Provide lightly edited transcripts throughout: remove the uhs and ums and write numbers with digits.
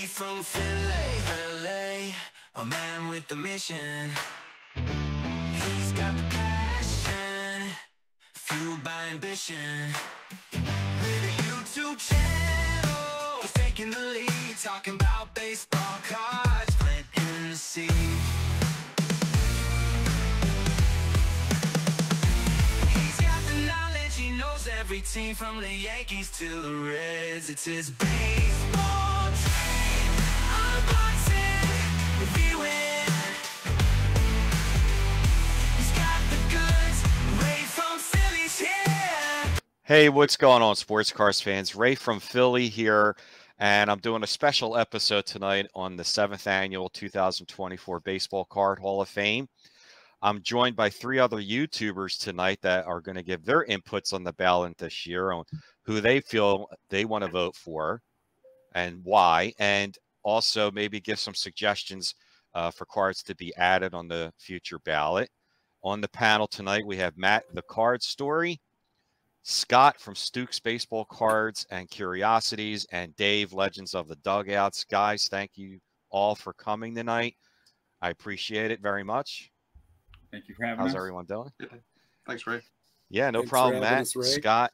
Ray from Philly, LA, a man with a mission. He's got the passion, fueled by ambition. With a YouTube channel, he's taking the lead, talking about baseball cards, planting the seed. He's got the knowledge, he knows every team from the Yankees to the Reds. It's his baseball dream, unboxing, reviewing. He's got the goods, Ray from Philly's here. Hey, what's going on, sports cars fans? Ray from Philly here, and I'm doing a special episode tonight on the 7th annual 2024 Baseball Card Hall of Fame. I'm joined by 3 other YouTubers tonight that are going to give their inputs on the ballot this year on who they feel they want to vote for and why, and also maybe give some suggestions for cards to be added on the future ballot. On the panel tonight, we have Matt, the Card Story, Scott from Stukes Baseball Cards and Curiosities, and Dave, Legends of the Dugouts. Guys, thank you all for coming tonight. I appreciate it very much. Thank you for having us. How's everyone doing? Yeah. Thanks, Ray. Yeah, no Thanks problem, for having Matt. us, Ray. Scott,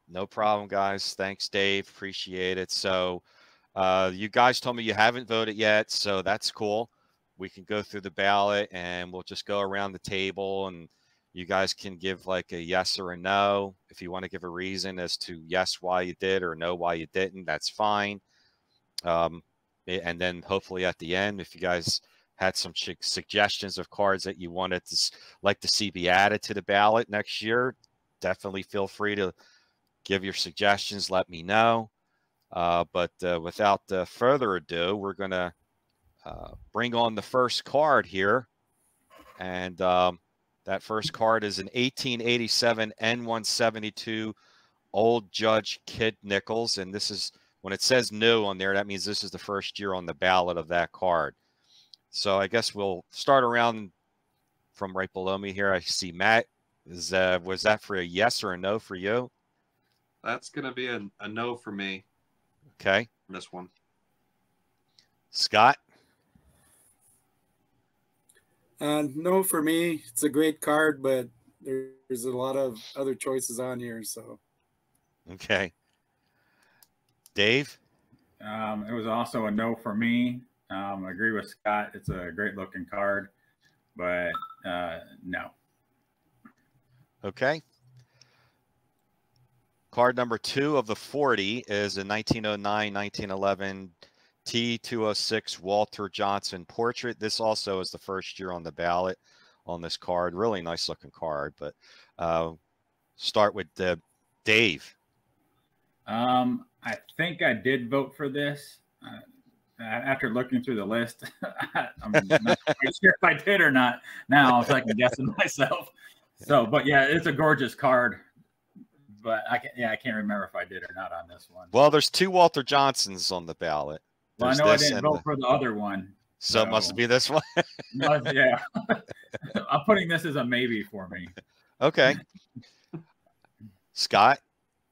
no problem, guys. Thanks, Dave. Appreciate it. So you guys told me you haven't voted yet, so that's cool. We can go through the ballot, and we'll just go around the table, and you guys can give like a yes or a no. If you want to give a reason as to yes, why you did, or no, why you didn't, that's fine. And then hopefully at the end, if you guys had some suggestions of cards that you wanted to like to see be added to the ballot next year, definitely feel free to give your suggestions. Let me know. But without further ado, we're going to bring on the first card here. And that first card is an 1887 N172 Old Judge Kid Nichols. And this is, when it says new on there, that means this is the first year on the ballot of that card. So I guess we'll start around from right below me here. I see Matt. Was that for a yes or a no for you? That's going to be a no for me. Okay. This one. Scott? No, for me, it's a great card, but there's a lot of other choices on here. So, Okay. Dave? It was also a no for me. I agree with Scott. It's a great looking card, but no. Okay. Card number 2 of the 40 is a 1909-1911 T206 Walter Johnson portrait. This also is the first year on the ballot on this card. Really nice looking card, but start with Dave. I think I did vote for this. After looking through the list, I'm not quite sure if I did or not. Now I'm second guessing myself. So, but yeah, it's a gorgeous card. But I can't remember if I did or not on this one. Well, there's 2 Walter Johnsons on the ballot. Well, I There's know I this didn't and vote for the other one. so it must be this one. Yeah. I'm putting this as a maybe for me. Okay. Scott,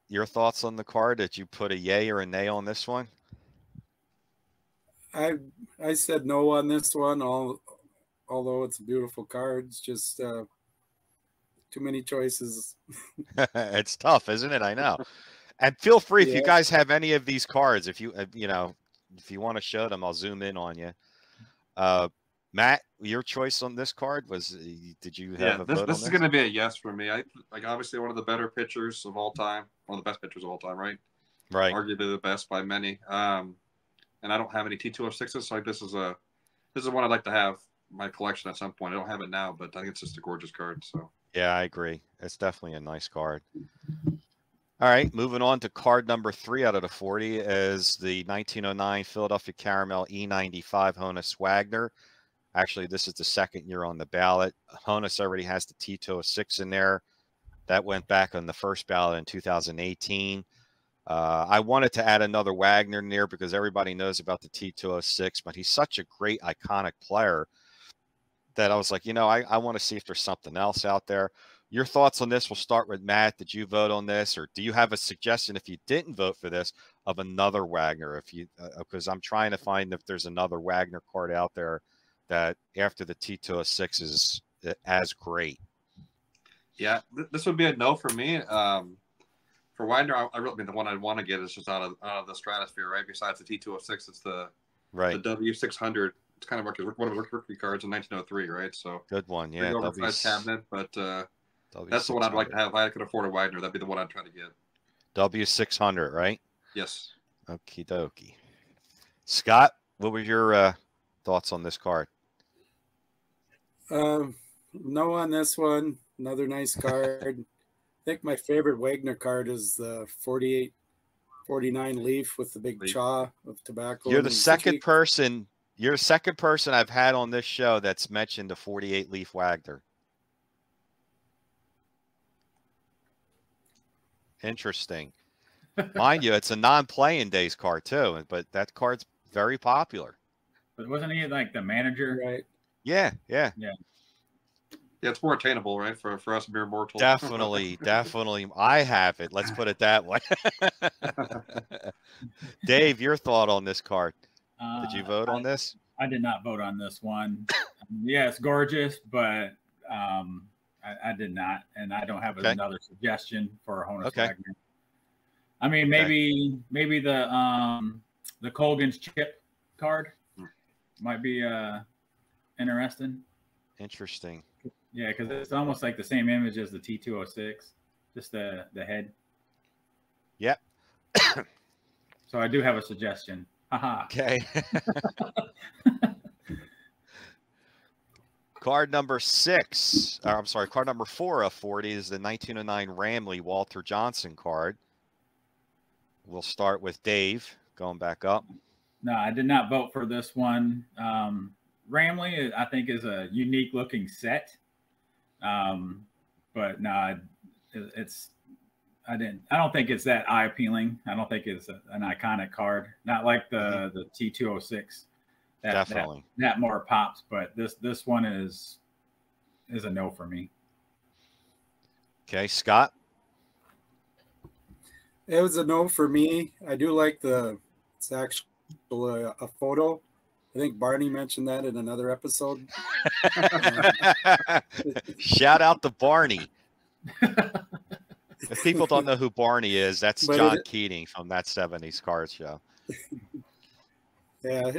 your thoughts on the card? Did you put a yay or a nay on this one? I said no on this one. Although it's a beautiful card, it's just too many choices. It's tough, isn't it? I know. And feel free if you Yeah. guys have any of these cards. If you if you want to show them, I'll zoom in on you. Matt, your choice on this card was, did you have a vote on this is going to be a yes for me. Obviously one of the better pitchers of all time, one of the best pitchers of all time, right? Right. Arguably the best by many. And I don't have any T206s, so this is one I'd like to have in my collection at some point. I don't have it now, but I think it's just a gorgeous card. So Yeah, I agree. It's definitely a nice card. All right, moving on to card number 3 out of the 40 is the 1909 Philadelphia Caramel E95 Honus Wagner. Actually, this is the second year on the ballot. Honus already has the T206 in there. That went back on the first ballot in 2018. I wanted to add another Wagner in there because everybody knows about the T206, but he's such a great, iconic player that I was like, I want to see if there's something else out there. your thoughts on this? We'll start with Matt. Did you vote on this, or do you have a suggestion if you didn't vote for this of another Wagner? If you, because I'm trying to find if there's another Wagner card out there that after the T206 is as great. Yeah, this would be a no for me. For Wagner, I really mean the one I'd want to get is just out of the stratosphere, right? Besides the T206, it's the W600. It's kind of like one of the rookie cards in 1903, right? So good one, yeah. Oversized cabinet, but that's the one I'd like to have. If I could afford a Wagner, that'd be the one I'd try to get. W600, right? Yes. Okie dokie. Scott, what were your thoughts on this card? No on this one. Another nice card. I think my favorite Wagner card is the 48-49 leaf with the big chaw of tobacco. You're the second person. You're the second person I've had on this show that's mentioned the 48 leaf Wagner. Interesting. Mind you, it's a non-playing days card too, but that card's very popular. But wasn't he like the manager? Right. Yeah. Yeah, it's more attainable, right, for us mere mortals. Definitely. I have it. Let's put it that way. Dave, your thought on this card? Did you vote on this? I did not vote on this one. Yeah, it's gorgeous, but I did not, and I don't have another suggestion for Honus Wagner. I mean, maybe the Colgan's chip card might be interesting. Interesting. Yeah, because it's almost like the same image as the T206, just the head. Yep. So I do have a suggestion. Haha. Okay. Card number 6, or I'm sorry, card number 4 of 40 is the 1909 Ramley Walter Johnson card. We'll start with Dave, going back up. No, I did not vote for this one. Ramley, I think, is a unique looking set. But no, I don't think it's that eye appealing. I don't think it's an iconic card. Not like the T206. Definitely. That more pops, but this one is a no for me. Okay, Scott. It was a no for me. I do like it's actually a photo. I think Barney mentioned that in another episode. Shout out to Barney. If people don't know who Barney is, that's John Keating from that 70s card show. Yeah,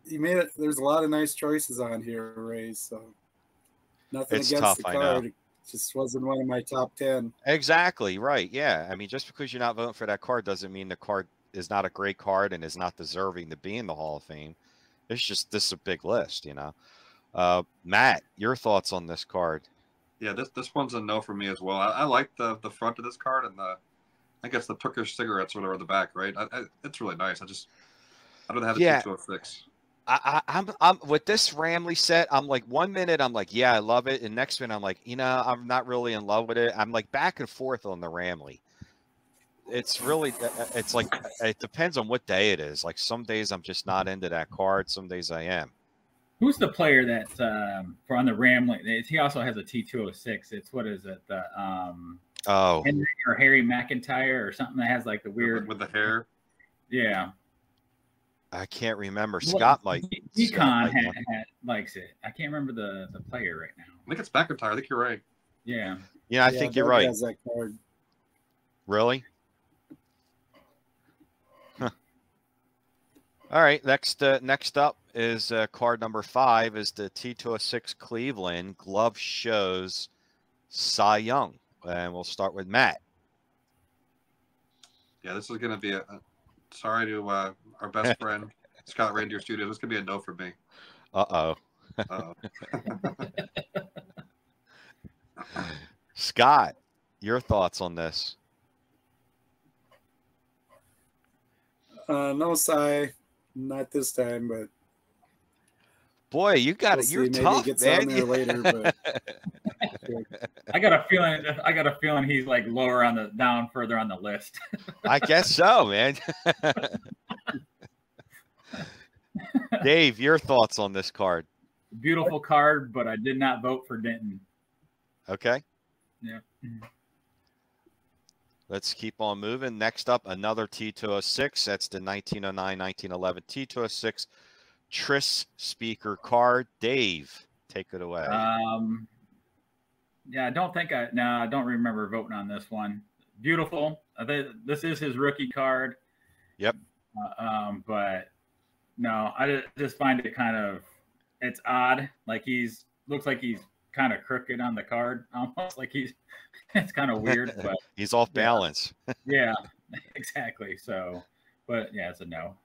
you made it. There's a lot of nice choices on here, Ray. So nothing It's against tough, the I card. know. It just wasn't one of my top 10. Exactly, right. Yeah. I mean, just because you're not voting for that card doesn't mean the card is not a great card and is not deserving to be in the Hall of Fame. It's just, this is a big list, you know. Matt, your thoughts on this card? Yeah, this one's a no for me as well. I like the front of this card and I guess the Turkish cigarettes or the back, right? It's really nice. I don't have the T206. I'm with this Ramley set. I'm like, 1 minute I'm like, yeah, I love it, and next minute I'm like, you know, I'm not really in love with it. I'm like back and forth on the Ramley. It's really, it's like, it depends on what day it is. Like some days I'm just not into that card. Some days I am. Who's the player that for on the Ramley? He also has a T206. It's what is it? The Henry or Harry McIntyre or something that has like the weird with the hair. Yeah. I can't remember. Scott might. Econ likes it. I can't remember the player right now. I think it's McIntyre. I think you're right. Yeah. Yeah, I think you're right. Has that card. Really? Huh. All right. Next up is card number 5 is the T206 Cleveland Glove Shows Cy Young, and we'll start with Matt. Yeah, this is going to be sorry to our best friend, Scott Reindeer Studios. This could be a no for me. Uh-oh. Scott, your thoughts on this? No, Cy. Not this time, but boy, you got it. You're tough, man. There later, but I got a feeling he's like lower down further on the list. I guess so, man. Dave, your thoughts on this card? Beautiful card, but I did not vote for Denton. Okay. Yeah. Let's keep on moving. Next up, another T206. That's the 1909-1911 T206 Tris speaker card. Dave, take it away. Yeah, I don't remember voting on this one. Beautiful. This is his rookie card. Yep. But no, I just find it it's odd. Like looks like he's kind of crooked on the card, almost like it's kind of weird, but he's off balance. Yeah, exactly. So, but yeah, it's a no.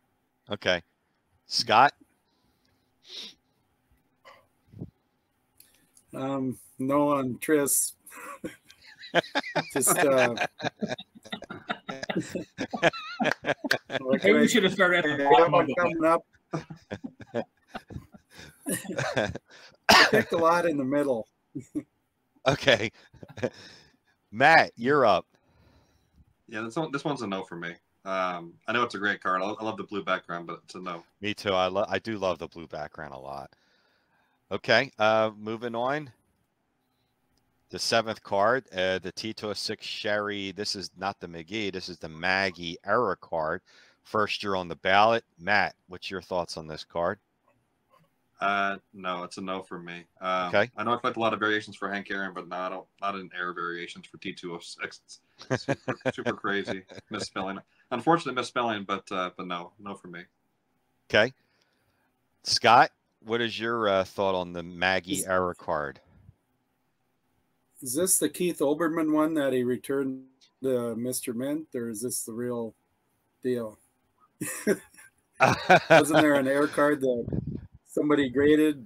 Okay. Scott? No on Tris. Just maybe we should have started at the bottom of the coming up. I picked a lot in the middle. Okay. Matt, you're up. Yeah, this one's a no for me. I know it's a great card. I love the blue background, but it's a no. Me too. I do love the blue background a lot. Okay, moving on. The seventh card, the T206 Sherry. This is not the McGee. This is the Maggie era card. First year on the ballot. Matt, what's your thoughts on this card? No, it's a no for me. Okay. I know I collect a lot of variations for Hank Aaron, but no, not in error variations for T206. It's super crazy. Misspelling. Unfortunate misspelling, but no for me. Okay. Scott, what is your thought on the Maggie era card? Is this the Keith Olbermann one that he returned to Mr. Mint, or is this the real deal? Wasn't there an air card that somebody graded?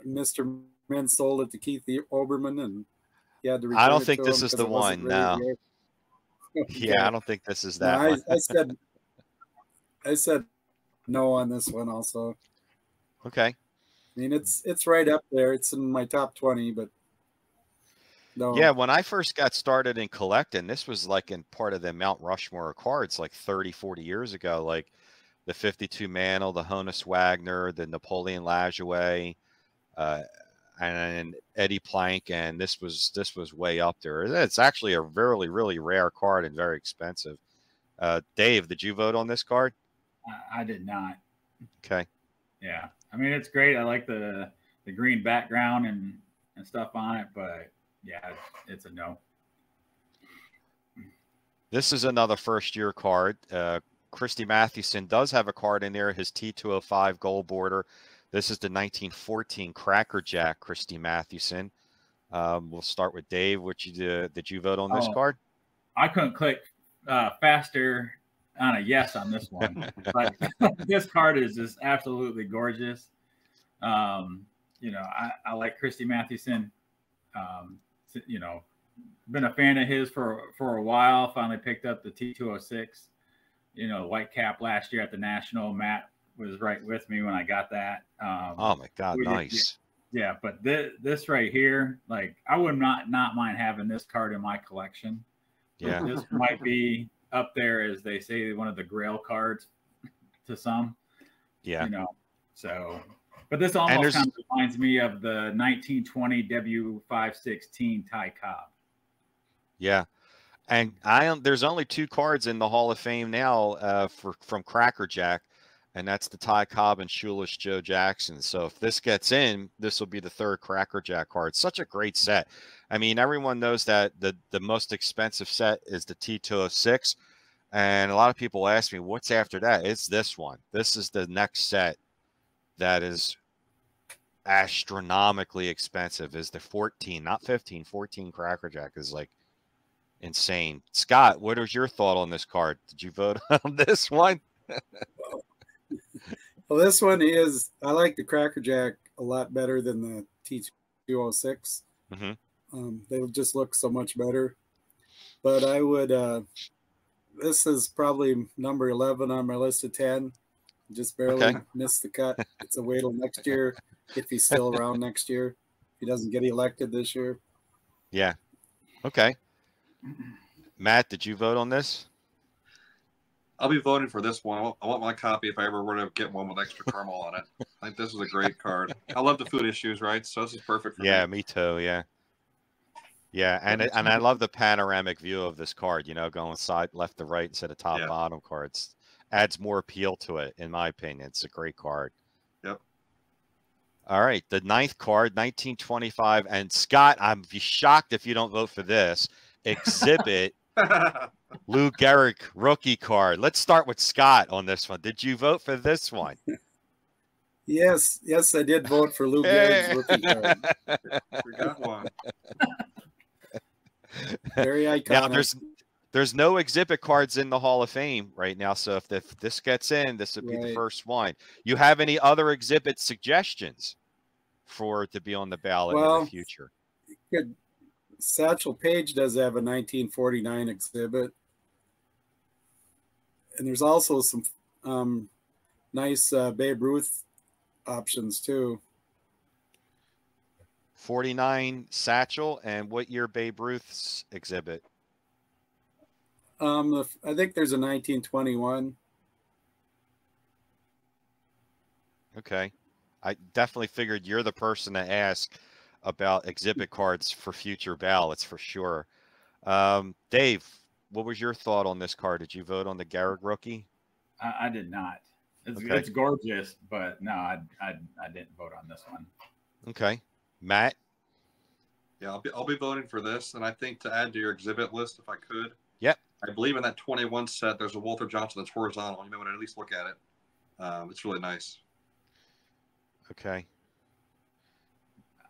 Mr. Mint sold it to Keith Olbermann, and he had to return I don't it think to this him is because the it wasn't one. really No. the air. Yeah, I don't think this is that No, one. I said no on this one also. Okay. I mean, it's right up there. It's in my top 20, but no. Yeah, when I first got started in collecting, this was like in part of the Mount Rushmore cards like 30, 40 years ago, like the 52 Mantle, the Honus Wagner, the Napoleon Lajoie, and Eddie Plank, and this was way up there. It's actually a really, really rare card and very expensive. Dave, did you vote on this card? I did not. Okay. Yeah, I mean, it's great. I like the green background and stuff on it, but yeah, it's a no. This is another first-year card. Christy Mathewson does have a card in there, his T205 gold border. This is the 1914 Cracker Jack Christy Mathewson. We'll start with Dave. Did you vote on this card? I couldn't click faster on a yes on this one. But this card is just absolutely gorgeous. You know, I like Christy Mathewson. You know, been a fan of his for a while. Finally picked up the T206. You know, white cap last year at the National. Matt was right with me when I got that. Oh my God, nice. Yeah, but this right here, like, I would not mind having this card in my collection. Yeah, this might be up there, as they say, one of the Grail cards to some. Yeah, you know. So, but this almost kind of reminds me of the 1920 W516 Ty Cobb. Yeah. And there's only two cards in the Hall of Fame now from Cracker Jack, and that's the Ty Cobb and Shoeless Joe Jackson. So if this gets in, this will be the third Cracker Jack card. Such a great set. I mean, everyone knows that the most expensive set is the T206, and a lot of people ask me, what's after that? It's this one. This is the next set that is astronomically expensive, is the 14, not 15, 14 Cracker Jack is like insane. Scott, what was your thought on this card? Did you vote on this one? Well, this one is, I like the Cracker Jack a lot better than the T206. Mm-hmm. They just look so much better. But I would, this is probably number 11 on my list of 10. Just barely missed the cut. It's a wait till next year, if he's still around next year. If he doesn't get elected this year. Yeah. Okay. Matt, did you vote on this? I'll be voting for this one. I want my copy if I ever were to get one with extra caramel on it. I think this is a great card. I love the food issues, right? So this is perfect for me. Yeah, me too. Yeah. Yeah, and I love the panoramic view of this card. You know, going side left to right instead of top bottom cards adds more appeal to it, in my opinion. It's a great card. Yep. All right, the 9th card, 1925, and Scott, I'm be shocked if you don't vote for this. Exhibit Lou Gehrig rookie card. Let's start with Scott on this one. Did you vote for this one? Yes, I did vote for Lou Gehrig's rookie card. We got one. Very iconic. Now, there's no exhibit cards in the Hall of Fame right now, so if this gets in, this would be the first one. You have any other exhibit suggestions for it to be on the ballot in the future? Good. Satchel Paige does have a 1949 exhibit, and there's also some nice Babe Ruth options too. 49 Satchel, and what year Babe Ruth's exhibit? I think there's a 1921. Okay. I definitely figured you're the person to ask about exhibit cards for future ballots for sure. Dave, what was your thought on this card? Did you vote on the Gehrig rookie? I did not. It's gorgeous, but no, I didn't vote on this one. Okay. Matt? Yeah, I'll be voting for this, and I think to add to your exhibit list, if I could. Yep. I believe in that 21 set, there's a Walter Johnson that's horizontal. You may want to at least look at it. It's really nice. Okay.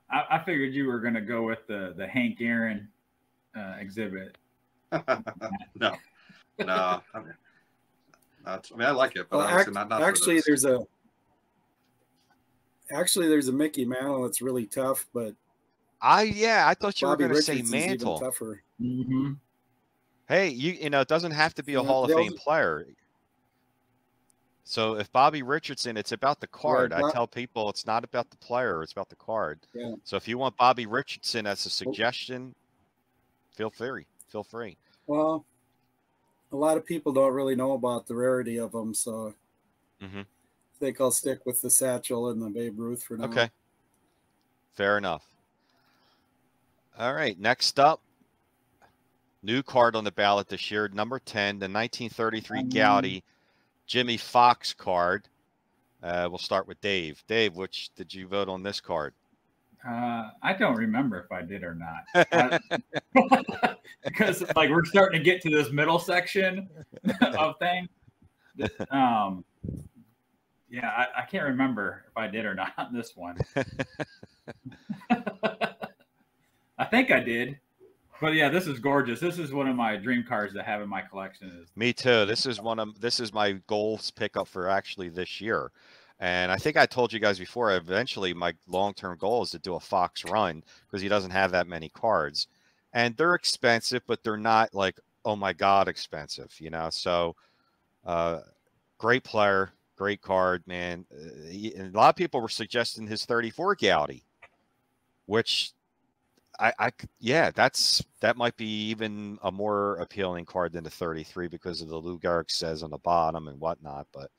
I figured you were going to go with the Hank Aaron exhibit. No. I mean, I like it, but actually, there's a Mickey Mantle that's really tough, but I thought you Bobby were going to say Richardson's Mantle. even tougher. Mm-hmm. Hey, you know, it doesn't have to be a Hall of Fame player. So if Bobby Richardson, it's about the card. I tell people it's not about the player, it's about the card. Yeah. So if you want Bobby Richardson as a suggestion, feel free. Well, a lot of people don't really know about the rarity of them, so I think I'll stick with the Satchel and the Babe Ruth for now. Okay. Fair enough. All right, next up, new card on the ballot this year, number 10, the 1933 Gowdy Jimmy Fox card. We'll start with Dave. Dave, which did you vote on this card? I don't remember if I did or not. Because like we're starting to get to this middle section of things. Yeah, I can't remember if I did or not on this one. I think I did. But yeah, this is gorgeous. This is one of my dream cards to have in my collection. Me too. This is my goals pickup for actually this year. And I think I told you guys before, eventually my long-term goal is to do a Fox run because he doesn't have that many cards. And they're expensive, but they're not like, oh my God, expensive, you know? So great player, great card, man. And a lot of people were suggesting his 34 Gowdy, which that might be even a more appealing card than the 33 because of the Lou Gehrig says on the bottom and whatnot. But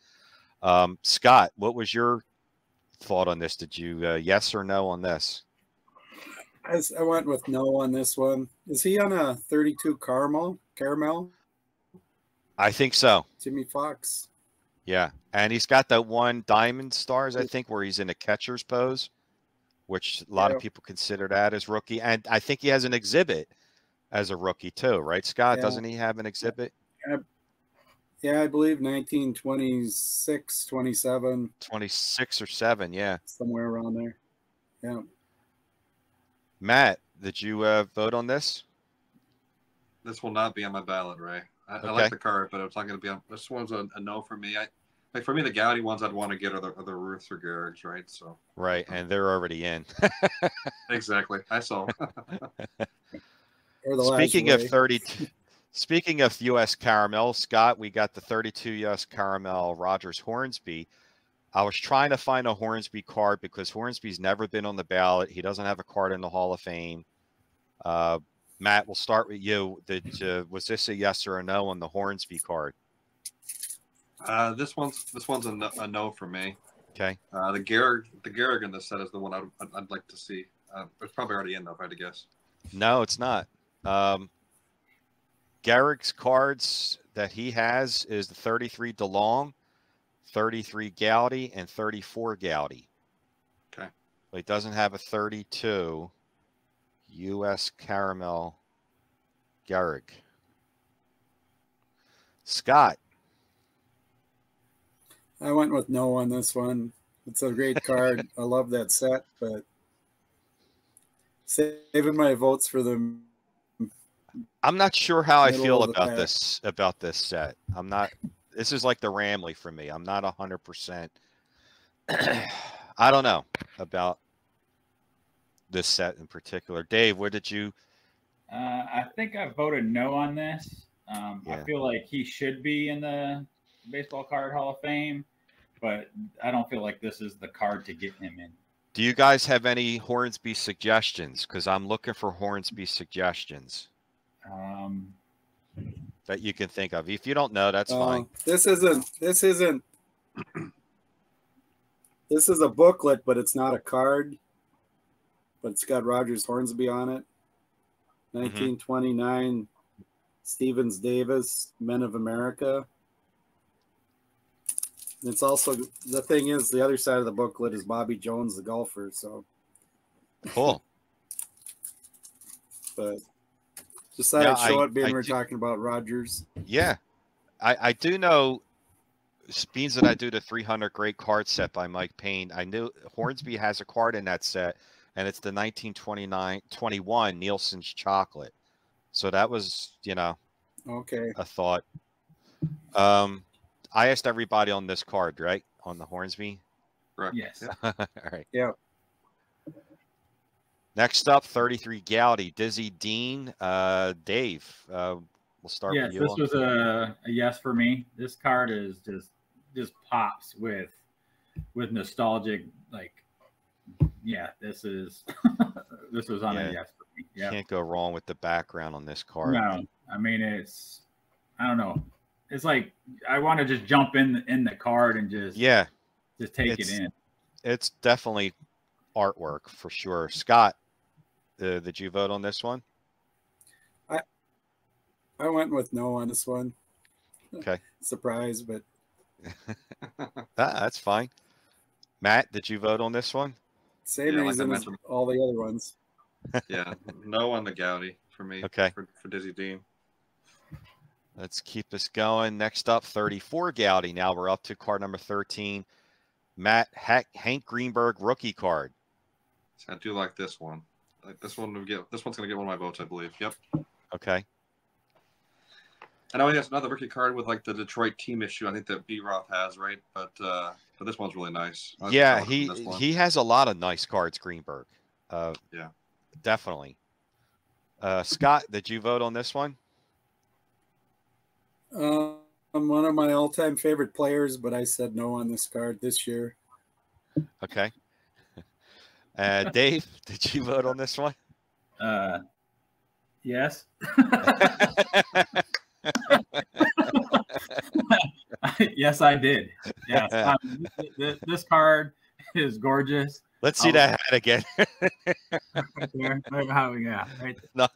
Scott, what was your thought on this? Did you yes or no on this? I went with no on this one. Is he on a 32 caramel? I think so. Jimmy Fox. Yeah, and he's got that one Diamond Stars, I think, where he's in a catcher's pose, which a lot of people consider that as rookie. And I think he has an exhibit as a rookie too, right, Scott? Yeah. Doesn't he have an exhibit? Yeah, I believe 1926, 27. 26 or 7, yeah. Somewhere around there. Yeah. Matt, did you vote on this? This will not be on my ballot, Ray. I like the card, but it's not going to be on. This one's a no for me. For me, the Gowdy ones I'd want to get are the Ruths or Gehrigs, right? So right, and they're already in. Exactly, I saw. Speaking of U.S. Caramel, Scott, we got the 32 U.S. Caramel Rogers Hornsby. I was trying to find a Hornsby card because Hornsby's never been on the ballot. He doesn't have a card in the Hall of Fame. Matt, we'll start with you. Was this a yes or a no on the Hornsby card? This one's a no for me. Okay. The Gehrig in this set is the one I'd like to see. It's probably already in though, if I had to guess. No, it's not. Garrick's cards that he has is the 33 DeLong, 33 Gowdy, and 34 Gowdy. Okay. But he doesn't have a 32 U.S. Caramel Garrick. Scott. I went with no on this one. It's a great card. I love that set, but saving my votes for the. I'm not sure how I feel Middle of the about this set. I'm not. This is like the Ramley for me. I'm not 100%. I don't know about this set in particular. Dave, what did you? I think I voted no on this. Yeah. I feel like he should be in the Baseball Card Hall of Fame, but I don't feel like this is the card to get him in. Do you guys have any Hornsby suggestions? Because I'm looking for Hornsby suggestions that you can think of. If you don't know, that's fine. This isn't. This is a booklet, but it's not a card. But it's got Rogers Hornsby on it. 1929, Stevens Davis, Men of America. And it's also, the thing is, the other side of the booklet is Bobby Jones, the golfer. So cool. But just thought I'd show it, being we're talking about Rogers. Yeah, I do know. Being that I do the 300 Great Card set by Mike Payne, I knew Hornsby has a card in that set, and it's the 1921 Nielsen's Chocolate. So that was, you know, okay, a thought. I asked everybody on this card, right? On the Hornsby? Right. Yes. All right. Yeah. Next up, 33 Gowdy, Dizzy Dean. Dave, we'll start with you. Yes, this was a yes for me. This card is just pops with nostalgic, like, yeah, this is this was on a yes for me. Yeah. Can't go wrong with the background on this card. No, I mean, it's, I don't know. It's like I want to just jump in the card and just take it in. It's definitely artwork for sure. Scott, did you vote on this one? I went with no on this one. Okay. Surprise, but that's fine. Matt, did you vote on this one? Same reason as all the other ones. Yeah, no on the Gowdy for me. Okay. For Dizzy Dean. Let's keep this going. Next up, 34 Gowdy. Now we're up to card number 13. Matt, Hank Greenberg rookie card. I do like this one. Like this one, this one's going to get one of my votes, I believe. Yep. Okay. I know he has another rookie card with like the Detroit team issue. I think that B. Roth has, right? But this one's really nice. Yeah, he has a lot of nice cards, Greenberg. Yeah, definitely. Scott, did you vote on this one? I'm one of my all-time favorite players, but I said no on this card this year. Okay. Dave, did you vote on this one? Yes. Yes, I did. Yes. This card is gorgeous. Let's see that hat again. Yeah. Right. No.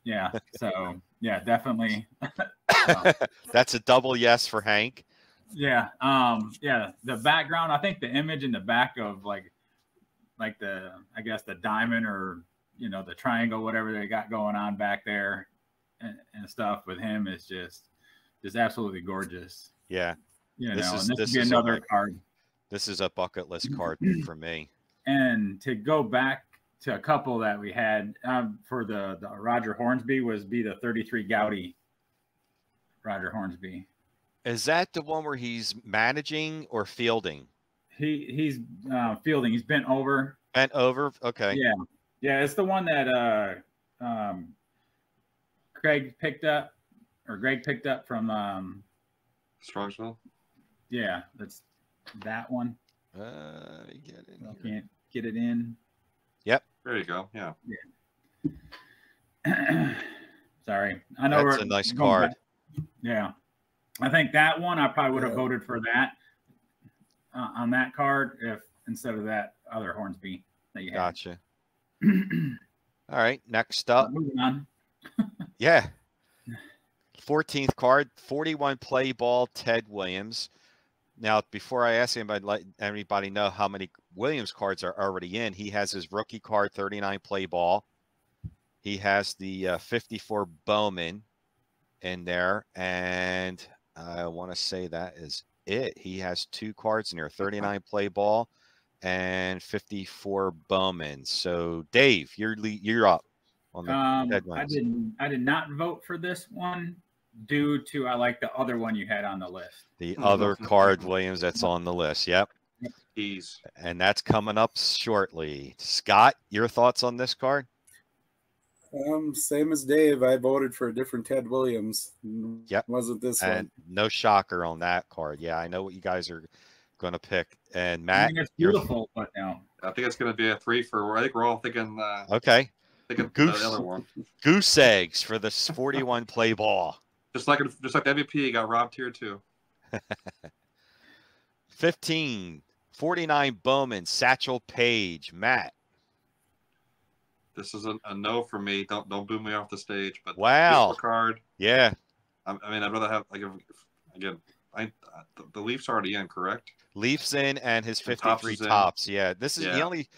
Yeah. So yeah, definitely. That's a double yes for Hank. Yeah. Yeah. The background, I think the image in the back of like the, I guess the diamond or, you know, the triangle, whatever they got going on back there and stuff with him is just absolutely gorgeous. Yeah. You know, this would be another card. This is a bucket list card for me. And to go back to a couple that we had for the Roger Hornsby be the 33 Gowdy Roger Hornsby. Is that the one where he's managing or fielding? He's fielding. He's bent over. Bent over? Okay. Yeah. Yeah, it's the one that Greg picked up from Strongsville. Yeah, that's that one. Can't get it in. Yep. There you go. Yeah. Sorry. I know that's a nice card. Yeah. I think that one I probably would have voted for that on that card instead of that other Hornsby that you had. Gotcha. All right, next up. Moving on. Yeah. 14th card, 41 play ball, Ted Williams. Now, before I ask anybody, let everybody know how many Williams cards are already in. He has his rookie card, 39 play ball. He has the 54 Bowman in there, and I want to say that is it. He has 2 cards in there, 39 play ball and 54 Bowman. So, Dave, you're up on the headlines. I did not vote for this one due to I like the other one you had on the list. The other card, Williams, that's on the list. Yep. Ease. And that's coming up shortly. Scott, your thoughts on this card? Same as Dave. I voted for a different Ted Williams. Yep. Wasn't this and one? No shocker on that card. Yeah, I know what you guys are going to pick. And Matt, I think it's beautiful, but no. I think it's going to be a 3 for. I think we're all thinking. Okay. Thinking Goose, the other one. Goose eggs for the 41 play ball. Just like the MVP got robbed here too. 15, 49 Bowman, Satchel Paige, Matt. This is a no for me. Don't boo me off the stage. But wow, card. Yeah. I mean, I'd rather have again. The Leafs already in, correct? Leafs in and his 53 tops. Yeah, this is the only.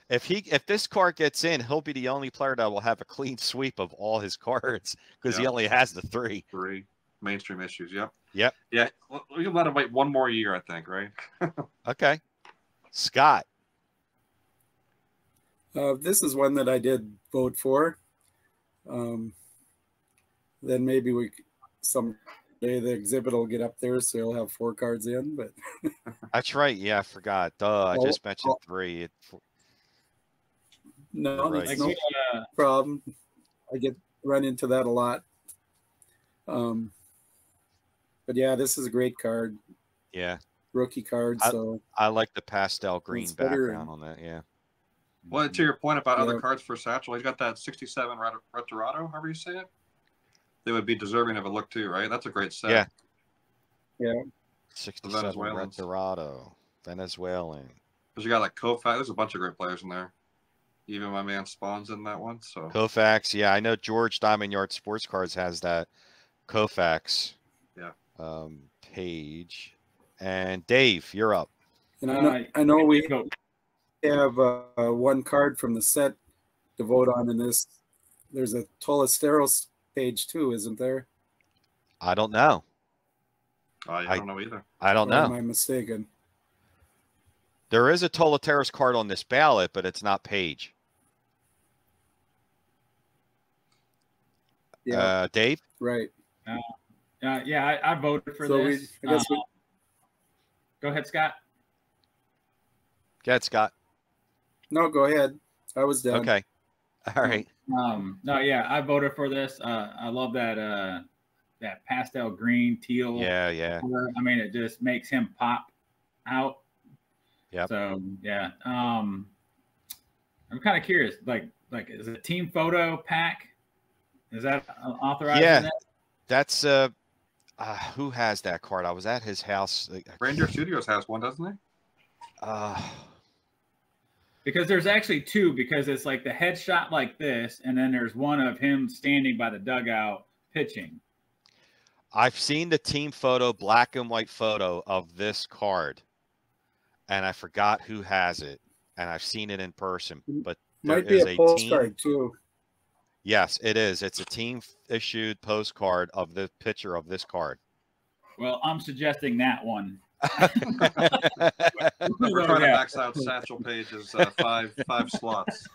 If this card gets in, he'll be the only player that will have a clean sweep of all his cards because he only has the 3. 3 mainstream issues. Yep. Yep. Yeah. We can let him wait one more year, I think. Right. Okay. Scott. This is one that I did vote for. Then maybe someday the exhibit will get up there, so you'll have 4 cards in. But that's right. Yeah, I forgot. I just mentioned 3. No, right. No problem. I run into that a lot. But yeah, this is a great card. Yeah. Rookie card. I like the pastel green background on that. Yeah. Well, to your point about other cards for Satchel, he's got that 67 Retorado, however you say it. They would be deserving of a look too, right? That's a great set. Yeah. Yeah. 67 Retorado, Venezuelan. Because you got like Koufax. There's a bunch of great players in there. Even my man Spawn's in that one. So Koufax, yeah, I know George Diamond Yard Sports Cards has that Koufax. Yeah. Page. And Dave, you're up. And I know we have one card from the set to vote on in this. There's a Tolesteros page too, isn't there? I don't know. I don't know either. I don't know. Am I mistaken? There is a Tolesteros card on this ballot, but it's not Page. Yeah. Dave? Right. Yeah, I voted for this. Go ahead, Scott. Go ahead, Scott. No, go ahead. I was done. Okay. All right. No, yeah, I voted for this. I love that that pastel green teal. Yeah. Color. I mean, it just makes him pop out. Yeah. So yeah, I'm kind of curious. Like, is a team photo pack? Is that authorized? Yeah, that's who has that card? I was at his house. Ranger Studios has one, doesn't they? Because there's actually 2. Because it's like the headshot like this, and then there's one of him standing by the dugout pitching. I've seen the team photo, black and white photo of this card, and I forgot who has it. And I've seen it in person, but there might be a postcard too. Yes, it is. It's a team issued postcard of the picture of this card. Well, I'm suggesting that one. We're trying to max out Satchel Page's 5 slots.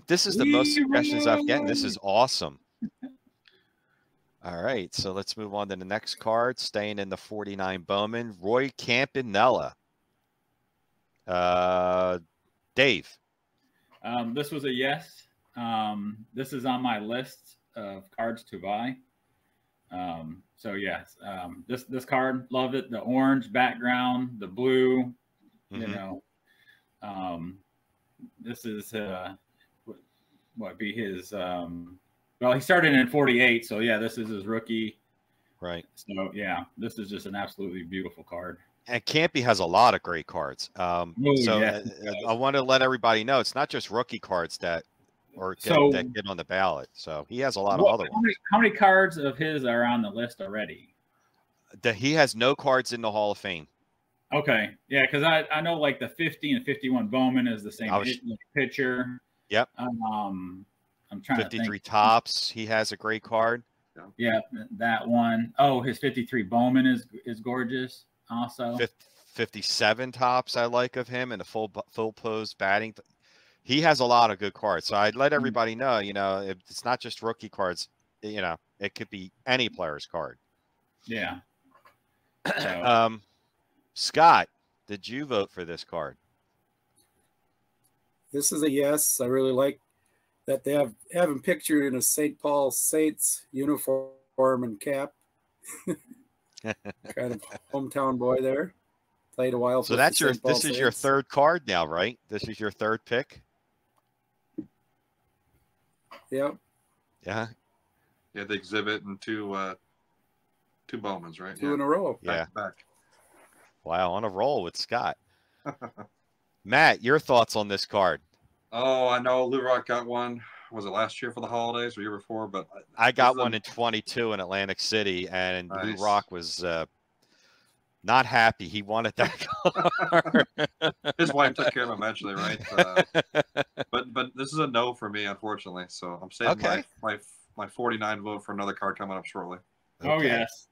This is the most suggestions I've gotten. This is awesome. All right, so let's move on to the next card. Staying in the 49 Bowman, Roy Campanella. Dave. This was a yes. This is on my list of cards to buy. So yes, this card, love it. The orange background, the blue, you know, this is what be his. Well, he started in 48, so yeah, this is his rookie. Right. So yeah, this is just an absolutely beautiful card. And Campy has a lot of great cards. I want to let everybody know it's not just rookie cards that get on the ballot. So he has a lot of other ones. How many cards of his are on the list already? He has no cards in the Hall of Fame. Okay, yeah, because I know like the 50 and 51 Bowman is the same pitcher. Yep. I'm trying 53 to think. Tops. He has a great card. Yeah, that one. Oh, his 53 Bowman is gorgeous. Also, 57 Tops I like of him, and a full pose batting. He has a lot of good cards. So I'd let everybody know, it's not just rookie cards. It could be any player's card. Yeah. So. Scott, did you vote for this card? This is a yes. I really like that they have him pictured in a St. Paul Saints uniform and cap. Kind of hometown boy there. Played a while. So this is your third card now, right? This is your third pick? Yep. Yeah. Yeah, the exhibit and two Bowmans, right? Two in a row. Back to back. Wow, on a roll with Scott. Matt, your thoughts on this card? Oh, I know Lou Rock got one. Was it last year for the holidays or year before? But I got one in 22 in Atlantic City, and Lou Rock was not happy. He wanted that card. His wife took care of him eventually, right? But this is a no for me, unfortunately. So I'm saving my 49 vote for another card coming up shortly. Okay. Oh yes.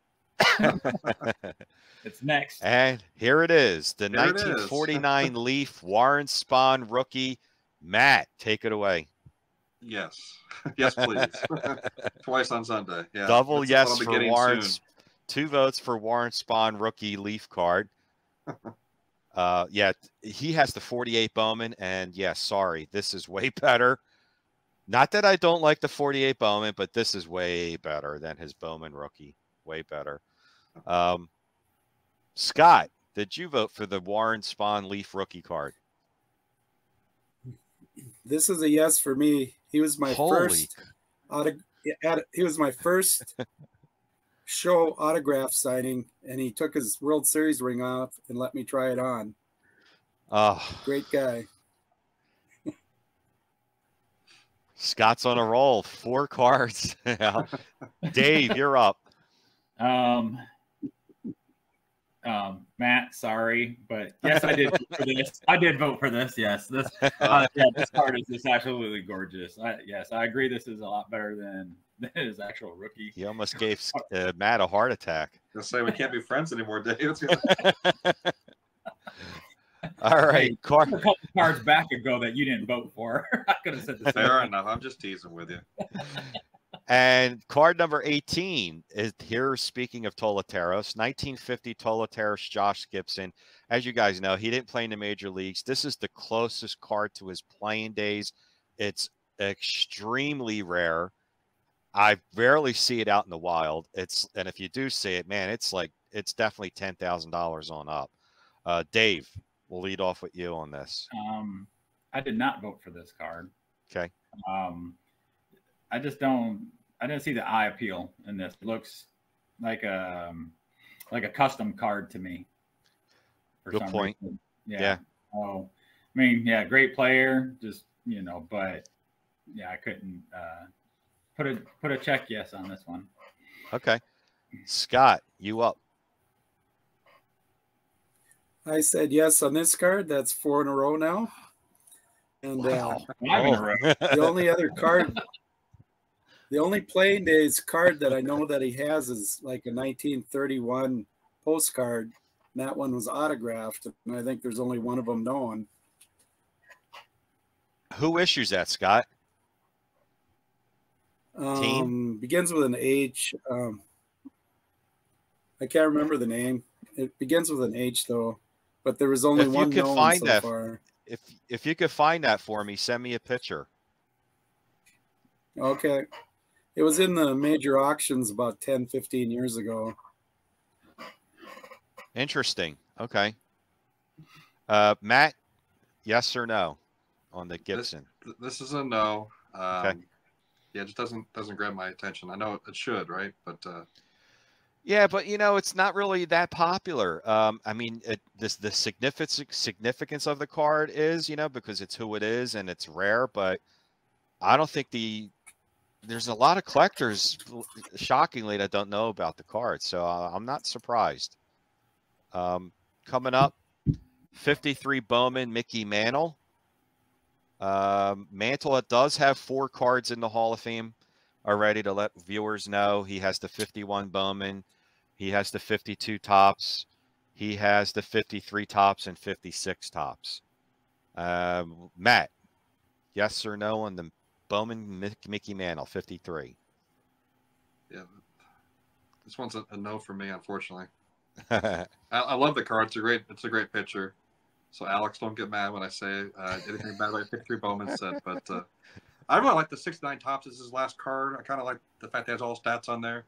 It's next. And here it is. The 1949 Leaf Warren Spahn rookie. Matt, take it away. Yes. Yes, please. Twice on Sunday. Yeah. Double yes for Warren. 2 votes for Warren Spahn rookie Leaf card. Yeah, he has the 48 Bowman, and sorry, this is way better. Not that I don't like the 48 Bowman, but this is way better than his Bowman rookie. Way better. Scott, did you vote for the Warren Spahn Leaf rookie card? This is a yes for me. He was my first show autograph signing, and he took his World Series ring off and let me try it on. Oh, great guy. Scott's on a roll. 4 cards. Dave, you're up. Matt, sorry, but yes, I did vote for this. I did vote for this. Yes, this this card is just absolutely gorgeous. Yes, I agree. This is a lot better than his actual rookie. He almost gave Matt a heart attack. I'll say we can't be friends anymore, Dave. All right, a couple cards back ago that you didn't vote for. I could have said the same. Fair enough. I'm just teasing with you. And card number 18 is here. Speaking of Toloteros, 1950 Toloteros Josh Gibson. As you guys know, he didn't play in the major leagues. This is the closest card to his playing days. It's extremely rare. I rarely see it out in the wild. And if you do see it, man, it's definitely $10,000 on up. Dave, we'll lead off with you on this. I did not vote for this card. Okay. I didn't see the eye appeal in this. It looks like a custom card to me. Good point. Reason. Yeah. Oh, I mean, yeah, great player. Just but yeah, I couldn't put a check yes on this one. Okay, Scott, you up? I said yes on this card. That's 4 in a row now. And wow. 5 in a row. The only other card. The only playing days card that I know that he has is like a 1931 postcard. And that one was autographed. And I think there's only one of them known. Who issues that, Scott? Begins with an H. I can't remember the name. It begins with an H, though. But there was only one known so far. If you could find that for me, send me a picture. Okay. It was in the major auctions about 10, 15 years ago. Interesting. Okay. Matt, yes or no on the Gibson? This is a no. Okay. Yeah, it just doesn't grab my attention. I know it should, right? But Yeah, but it's not really that popular. I mean, the significance of the card is, because it's who it is and it's rare. But I don't think there's a lot of collectors, shockingly, that don't know about the card. So I'm not surprised. Coming up, 53 Bowman Mickey Mantle. Mantle does have 4 cards in the Hall of Fame already, to let viewers know. He has the 51 Bowman. He has the 52 tops. He has the 53 tops and 56 tops. Matt, yes or no on the Bowman Mickey Mantle 53? Yeah, this one's a no for me, unfortunately. I love the card. It's a great picture. So Alex, don't get mad when I say anything bad about 53 Bowman said. But I really like the 69 tops as his last card. I kind of like the fact that it has all stats on there.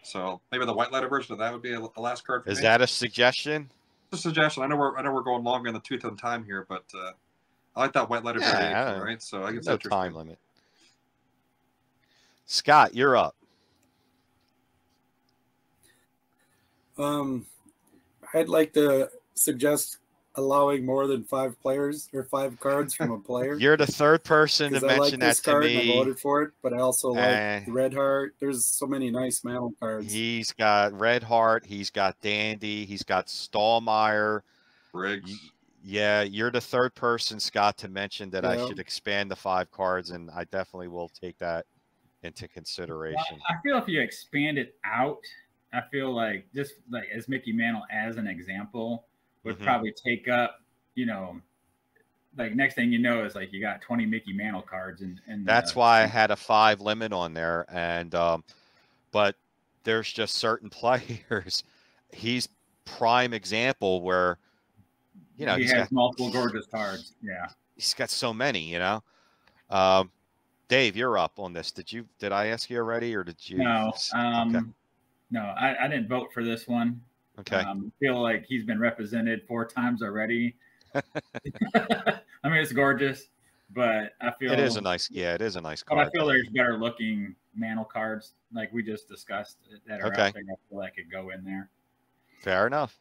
So maybe the white letter version of that would be a last card for me. Is that a suggestion? It's a suggestion. I know we're going longer in the tooth of time here, but I like that white letter variation, right? So I guess no time limit. Scott, you're up. I'd like to suggest allowing more than 5 players or 5 cards from a player. You're the third person to mention that to me. I voted for it, but I also like the Red Heart. There's so many nice Mantle cards. He's got Red Heart. He's got Dandy. He's got Stallmeyer. Briggs. Yeah, you're the third person, Scott, to mention that I should expand the 5 cards, and I definitely will take that into consideration. I feel if you expand it out, I feel like just like as Mickey Mantle as an example would probably take up, like next thing you know is like you got 20 Mickey Mantle cards, and that's why I had a 5 limit on there. And but there's just certain players. He's prime example where he has got multiple gorgeous cards. Yeah, he's got so many. Dave, you're up on this. Did I ask you already, or did you? No, okay. No, I didn't vote for this one. Okay. I feel like he's been represented 4 times already. I mean, it's gorgeous, but I feel it is a nice card. But I feel there's better looking Mantle cards, like we just discussed, that are out there. I feel like could go in there. Fair enough.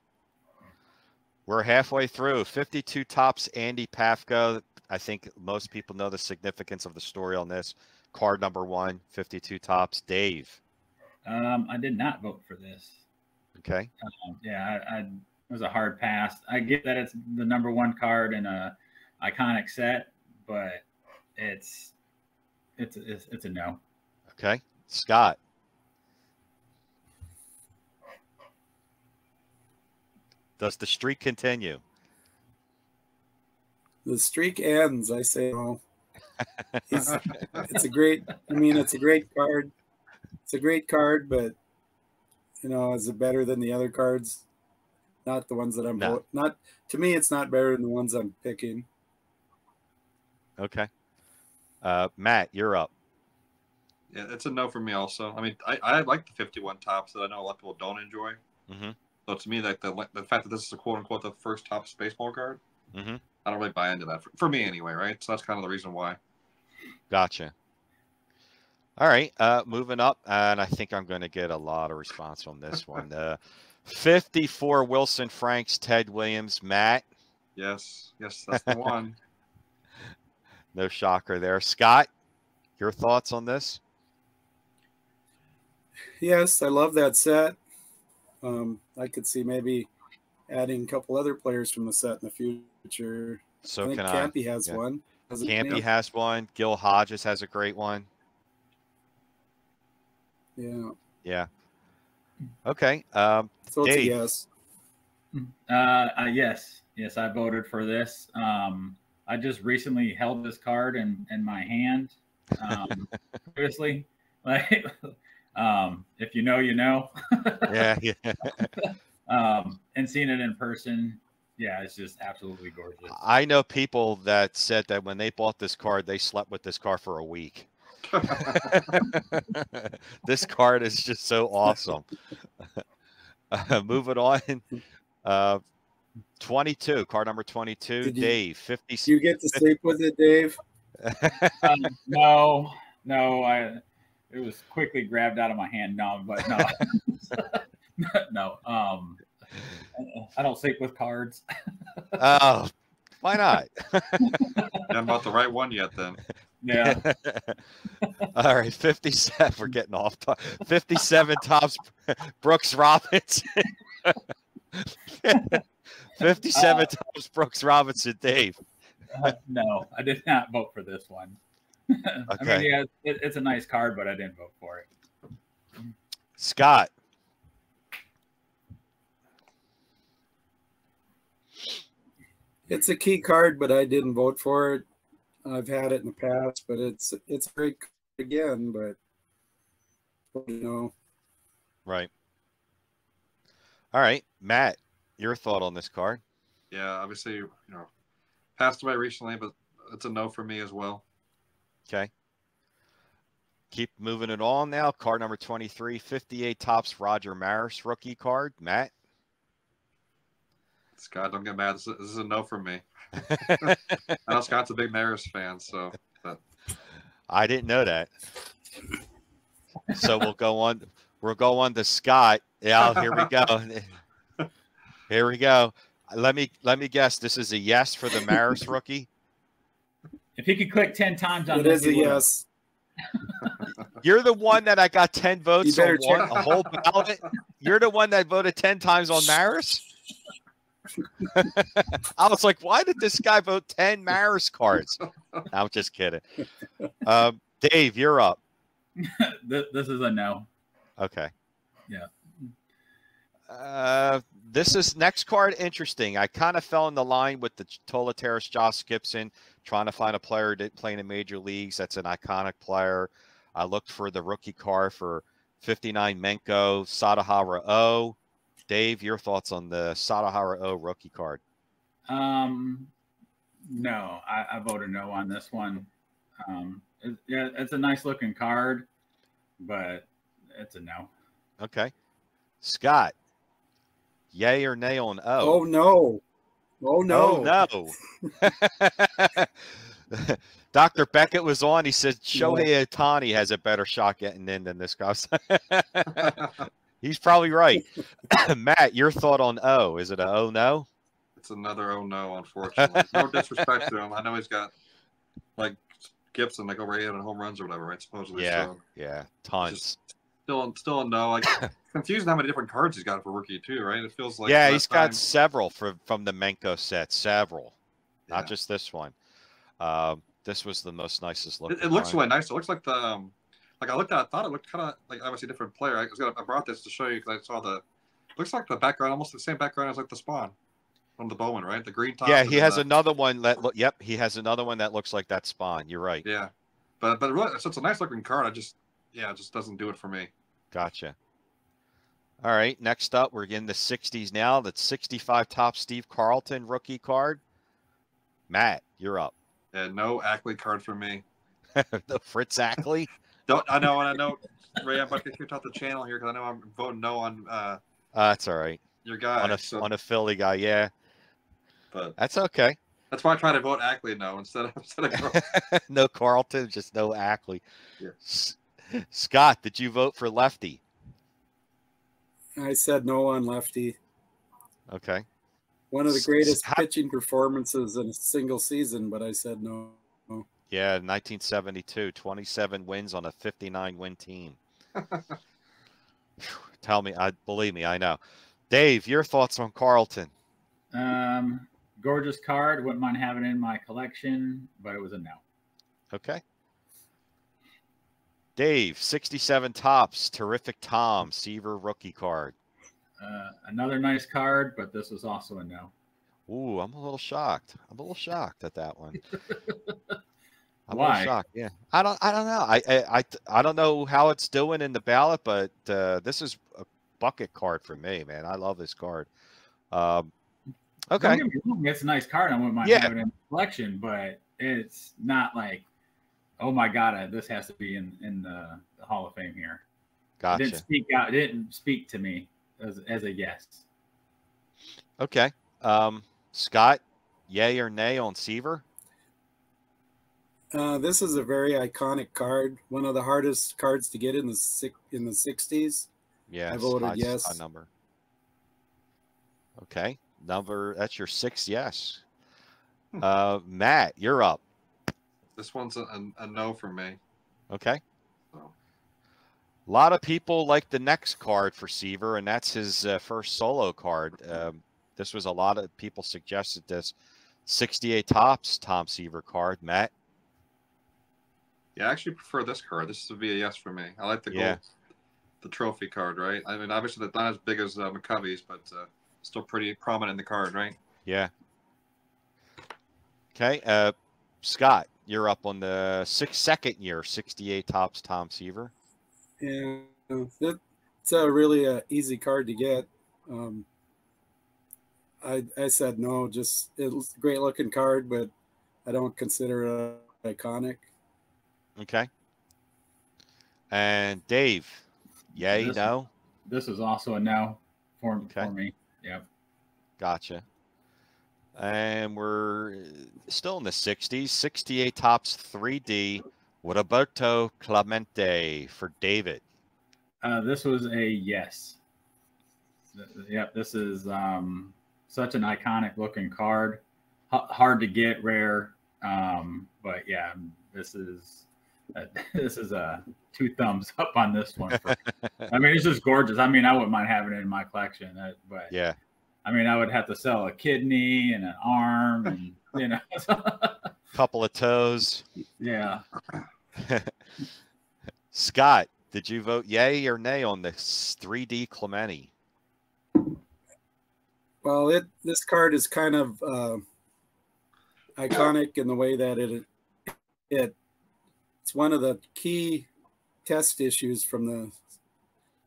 We're halfway through. 52 tops, Andy Pafko. I think most people know the significance of the story on this. Card number 1, 52 tops. Dave. I did not vote for this. Okay. It was a hard pass. I get that it's the number 1 card in a iconic set, but it's a no. Okay. Scott. Does the streak continue? The streak ends. I say no. It's a great card. It's a great card, but is it better than the other cards? Not the ones that I'm not. To me, it's not better than the ones I'm picking. Okay. Matt, you're up. Yeah, it's a no for me also. I mean, I like the 51 tops that I know a lot of people don't enjoy. So to me, like the fact that this is a quote unquote the first tops baseball card, I don't really buy into that for me anyway, right? So that's kind of the reason why. Gotcha. All right, moving up, and I think I'm going to get a lot of response on this one. 54 Wilson Franks, Ted Williams, Matt. Yes, that's the one. No shocker there. Scott, your thoughts on this? Yes, I love that set. I could see maybe adding a couple other players from the set in the future. So I think Campy has one. Campy has one. Gil Hodges has a great one. Yeah. Yeah. Okay. So it's Dave. a yes. Yes, I voted for this. I just recently held this card in my hand. Previously, like, if you know, you know. Yeah. And seeing it in person, yeah, it's just absolutely gorgeous. I know people that said that when they bought this card, they slept with this card for a week. This card is just so awesome. Moving on. 22, card number 22. Dave, 50. Do you get to sleep with it, Dave? No. It was quickly grabbed out of my hand. No, but no. No. I don't sync with cards. Oh, why not? Haven't bought the right one yet, then. Yeah. All right, 57. We're getting off. 57 tops. Brooks Robinson. 57 tops. Brooks Robinson. Dave. No, I did not vote for this one. Okay. I mean, yeah, it's a nice card, but I didn't vote for it. Scott. It's a key card, but I didn't vote for it. I've had it in the past, but it's a great card again, but you know. Right. All right, Matt, your thought on this card? Yeah, obviously, passed away recently, but it's a no for me as well. Okay. Keep moving it on now. Card number 23, 58 tops, Roger Maris rookie card. Matt? Scott, don't get mad. This is a no for me. I know Scott's a big Maris fan, so. But. I didn't know that. So we'll go on. We'll go on to Scott. Yeah, here we go. Here we go. Let me guess. This is a yes for the Maris rookie. If he could click 10 times on It this, is a yes. You're the one that I got 10 votes You on better a whole ballot. You're the one that voted 10 times on Maris. I was like, why did this guy vote 10 Maris cards? I'm just kidding. Dave, you're up. This is a no. Okay. Yeah. This is next card interesting. I kind of fell in the line with the Tola Terrace Josh Gibson, trying to find a player that playing in major leagues. That's an iconic player. I looked for the rookie card for 59 Menko Sadahara O. Dave, your thoughts on the Sadahara O rookie card? No, I voted no on this one. It's a nice looking card, but it's a no. Okay. Scott, yay or nay on O? Oh, no. Oh, no. Oh, no. Dr. Beckett was on. He said Shohei Ohtani has a better shot getting in than this guy. He's probably right. Matt, your thought on O? Is it a oh no? It's another oh no, unfortunately. No disrespect to him. I know he's got like Gibson, like over 800 home runs or whatever, right? Supposedly. Yeah, so yeah, tons. Still a no. Like confused how many different cards he's got for rookie too, right? It feels like yeah, he's got several from the Menko set, several, not Yeah. just this one. This was the most nicest look. It looks really nice. It looks like the like I looked at. I thought it looked kind of like obviously a different player. I brought this to show you because I saw the. Looks like the background, almost the same background as like the Spawn from the Bowman, right? The green top. Yeah, he has another one that. Yep, he has another one that looks like that Spawn. You're right. Yeah, but really, so it's a nice looking card. It just doesn't do it for me. Gotcha. All right, next up, we're in the 60s now. That's 65 top Steve Carlton rookie card. Matt, you're up. Yeah, no Ackley card for me. The Fritz Ackley. I know, Ray. I'm about to get kicked off the channel here because I know I'm voting no on. That's all right. Your guy On a Philly guy, yeah. But that's okay. That's why I try to vote Ackley no instead of no Carlton, just no Ackley. Yeah. Scott, did you vote for Lefty? I said no on Lefty. Okay. One of the greatest pitching performances in a single season, but I said no. Yeah, 1972, 27 wins on a 59-win team. Believe me, I know. Dave, your thoughts on Carlton? Gorgeous card. Wouldn't mind having it in my collection, but it was a no. Okay. Dave, 67 tops, terrific Tom, Seaver rookie card. Another nice card, but this was also a no. Ooh, I'm a little shocked. At that one. Why? Shocked. Yeah, I don't know. I don't know how it's doing in the ballot, but this is a bucket card for me, man. I love this card. Okay, Don't get me wrong, it's a nice card. I wouldn't mind having it in the collection, but it's not like, oh my god, this has to be in the Hall of Fame here. Gotcha. It didn't speak to me as a yes. Okay, Scott, yay or nay on Seaver? This is a very iconic card. One of the hardest cards to get in the 60s. Yeah, I voted high yes. number. Okay, that's your 6th yes. Matt, you're up. This one's a no for me. Okay. So. A lot of people like the next card for Seaver, and that's his first solo card. This was a lot of people suggested this 68 tops Tom Seaver card. Matt? Yeah, I actually prefer this card. This would be a yes for me. I like the gold, the trophy card, right? I mean, obviously, it's not as big as McCovey's, but still pretty prominent in the card, right? Yeah. Okay. Scott, you're up on the second year, 68 tops Tom Seaver. Yeah, it's a really easy card to get. I said no. Just it's a great looking card, but I don't consider it iconic. Okay. And Dave, yay, no? This is also a no for me. Yep. Gotcha. And we're still in the 60s. 68 tops 3D. Roberto Clemente for David. This was a yes. Yep, this is such an iconic looking card. Hard to get, rare. But yeah, this is a 2 thumbs up on this one. I mean, it's just gorgeous. I mean, I wouldn't mind having it in my collection, but yeah. I mean, I would have to sell a kidney and an arm, and you know, couple of toes. Yeah. Scott, did you vote yay or nay on this 3D Clemente? Well, this card is kind of iconic in the way that it's one of the key test issues from the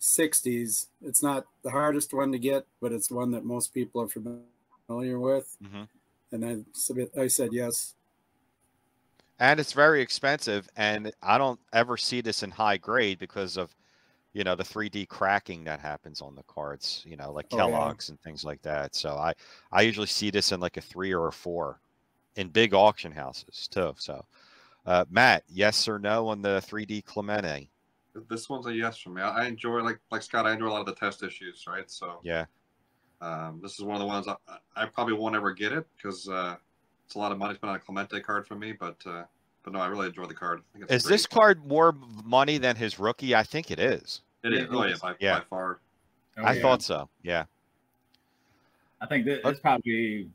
60s. It's not the hardest one to get, but it's one that most people are familiar with. Mm-hmm. And I said yes. And it's very expensive, and I don't ever see this in high grade because of, you know, the 3D cracking that happens on the cards, you know, like Kellogg's and things like that. So I usually see this in like a 3 or a 4 in big auction houses too. So Matt, yes or no on the 3D Clemente? This one's a yes for me. I enjoy, like Scott, I enjoy a lot of the test issues, right? So yeah, this is one of the ones I probably won't ever get it because it's a lot of money spent on a Clemente card for me. But no, I really enjoy the card. I think it's great. This card more money than his rookie? I think it is. It is. Oh yeah, by far. Oh, I thought so. Yeah. I think that it's probably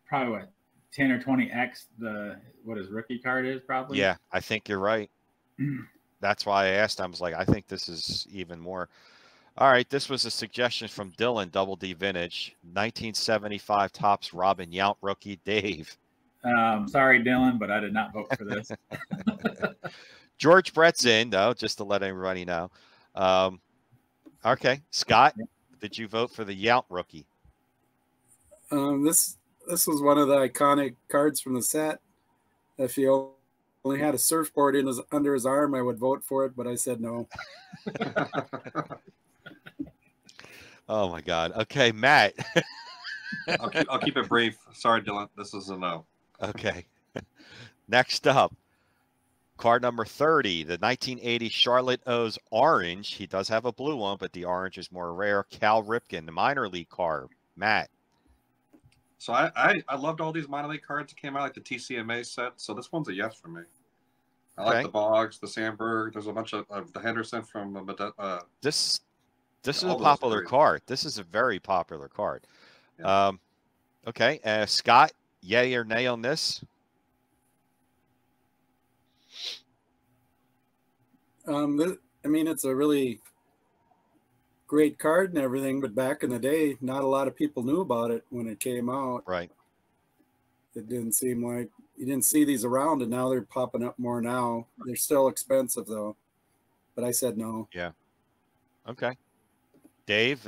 what 10 or 20x what his rookie card is probably. Yeah, I think you're right. That's why I asked. I was like, I think this is even more. All right, this was a suggestion from Dylan, Double D Vintage, 1975 tops Robin Yount rookie. Dave. Sorry, Dylan, but I did not vote for this. George Brett's in, though, just to let everybody know. Okay, Scott, did you vote for the Yount rookie? This was one of the iconic cards from the set. If you only had a surfboard under his arm, I would vote for it, but I said no. Oh my God. Okay, Matt. I'll keep it brief. Sorry, Dylan. This is a no. Okay. Next up, card number 30, the 1980 Charlotte O's orange. He does have a blue one, but the orange is more rare. Cal Ripken, the minor league card. Matt. So I loved all these minor league cards that came out, like the TCMA set. So this one's a yes for me. I like the Boggs, the Sandberg. There's a bunch of the Henderson from this is a popular card. This is a very popular card. Yeah. Okay, Scott, yay or nay on this? I mean, it's a really great card and everything, but back in the day, not a lot of people knew about it when it came out. Right. It didn't seem like you didn't see these around, and now they're popping up more now. They're still expensive, though. But I said no. Yeah. Okay. Dave,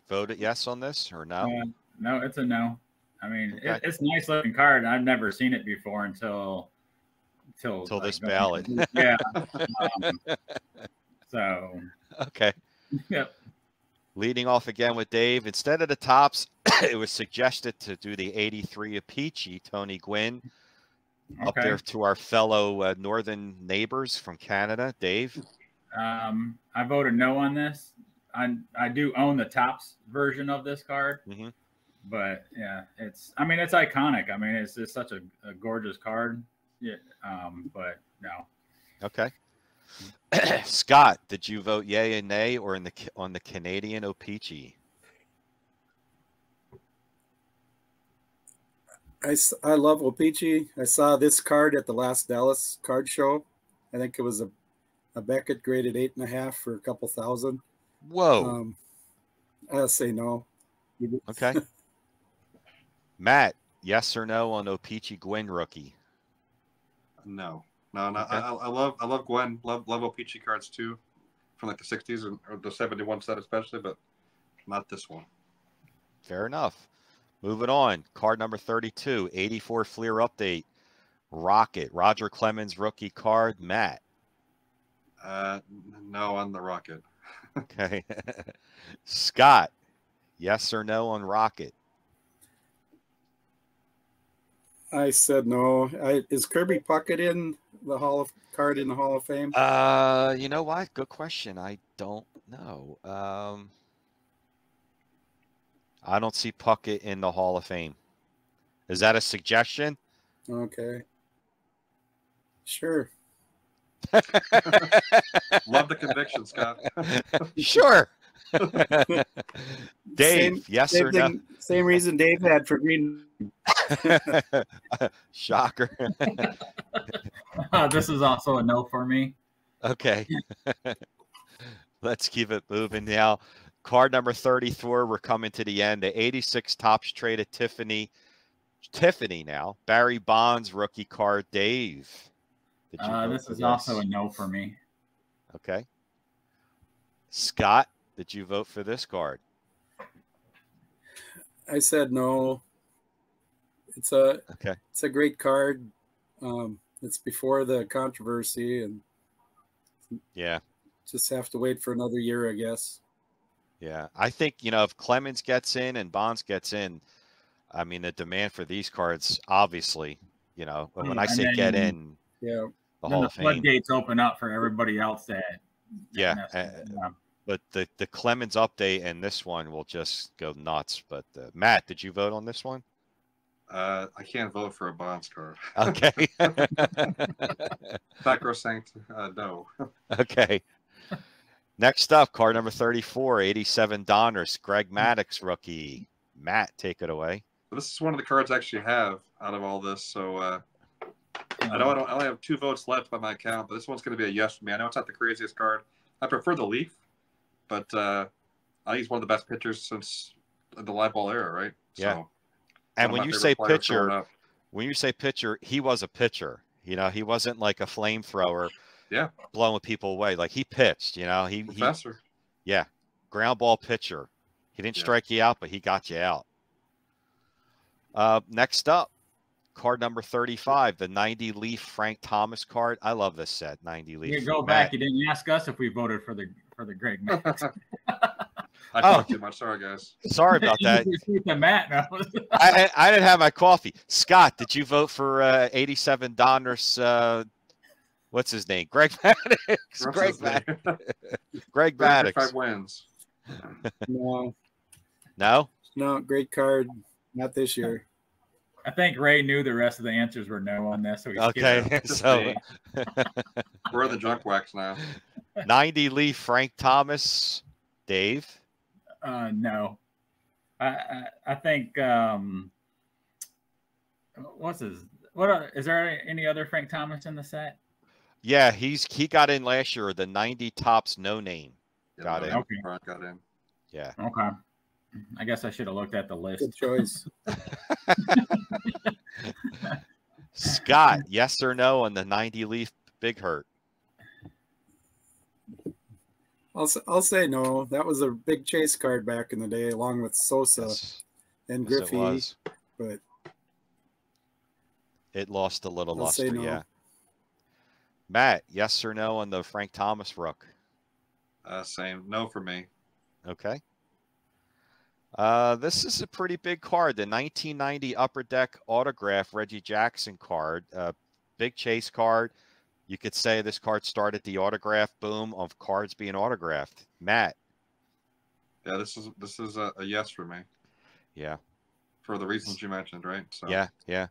voted yes on this or no? No, it's a no. I mean, it's a nice looking card. I've never seen it before until this ballot. Yeah. So. Okay. Yep. Leading off again with Dave. Instead of the tops, it was suggested to do the 83 Peachy, Tony Gwynn. Okay. Up there to our fellow northern neighbors from Canada. Dave? I voted no on this. I do own the Topps version of this card. Mm-hmm. But yeah, it's iconic. I mean, it's just such a gorgeous card. Yeah. But no. Okay. Scott, did you vote yay and nay or on the Canadian O-Pee-Chee? I love O-Pee-Chee. I saw this card at the last Dallas card show. I think it was a Beckett graded 8.5 for a couple thousand. Whoa. I'll say no. Okay. Matt, yes or no on O-Pee-Chee Gwyn rookie? No. No. Okay. I love Gwen. Love O-Pee-Chee cards too, from like the 60s or the 71 set especially, but not this one. Fair enough. Moving on. Card number 32, 84 Fleer update. Rocket, Roger Clemens rookie card. Matt. No on the Rocket. Okay. Scott, yes or no on Rocket? I said no. Is Kirby Puckett in the Hall of Fame? You know what? Good question. I don't know. I don't see Puckett in the Hall of Fame. Is that a suggestion? Okay. Sure. Love the conviction, Scott. Sure. Dave, yes or no? Same reason Dave had for Green. Shocker. This is also a no for me. Okay. Let's keep it moving now. Card number 34, we're coming to the end. The 86 Topps traded Tiffany now. Barry Bonds rookie card. Dave. This is also a no for me. Okay. Scott, did you vote for this card? I said no. It's a great card. It's before the controversy, and yeah, just have to wait for another year, I guess. Yeah, I think, if Clemens gets in and Bonds gets in, I mean, the demand for these cards, obviously, when I say get in, yeah, the Hall of Fame, floodgates open up for everybody else that. Yeah. But the Clemens update and this one will just go nuts. But Matt, did you vote on this one? I can't vote for a Bonds card. Okay. Sacrosanct, no. Okay. Next up, card number 34, 87 Donners, Greg Maddux rookie. Matt, take it away. So this is one of the cards I actually have out of all this. So I only have 2 votes left by my count, but this one's going to be a yes for me. I know it's not the craziest card. I prefer the Leaf, but I think he's one of the best pitchers since the live ball era, right? Yeah. So, and when you say pitcher, he was a pitcher. He wasn't like a flamethrower. Yeah. Blowing people away. Like he pitched, Professor. Yeah. Ground ball pitcher. He didn't strike you out, but he got you out. Next up, card number 35, the 90 Leaf Frank Thomas card. I love this set, 90 Leaf. You go back. You didn't ask us if we voted for the Greg Maddux. I talked too much. Sorry, guys. Sorry about that. Matt, no. I didn't have my coffee. Scott, did you vote for 87 Donners? What's his name? Greg Maddux. Greg Maddux. Greg Maddux. 5 wins. No. No? No, great card. Not this year. I think Ray knew the rest of the answers were no on this. So he okay. So we're the junk wax now. 90 Leaf Frank Thomas. Dave? No. I think is there any other Frank Thomas in the set? Yeah, he got in last year. The 90 Topps no name got in. Okay. Got in. Yeah. Okay. I guess I should have looked at the list. Good choice. Scott, yes or no on the 90 Leaf Big Hurt? I'll say no. That was a big chase card back in the day, along with Sosa and Griffey. But it lost a little I'll luster. No. Yeah. Matt, yes or no on the Frank Thomas Rook? Same. No for me. Okay. This is a pretty big card. The 1990 Upper Deck autograph Reggie Jackson card. Big chase card. You could say this card started the autograph boom of cards being autographed. Matt? Yeah, this is a yes for me. Yeah. For the reasons you mentioned, right? So. Yeah, yeah.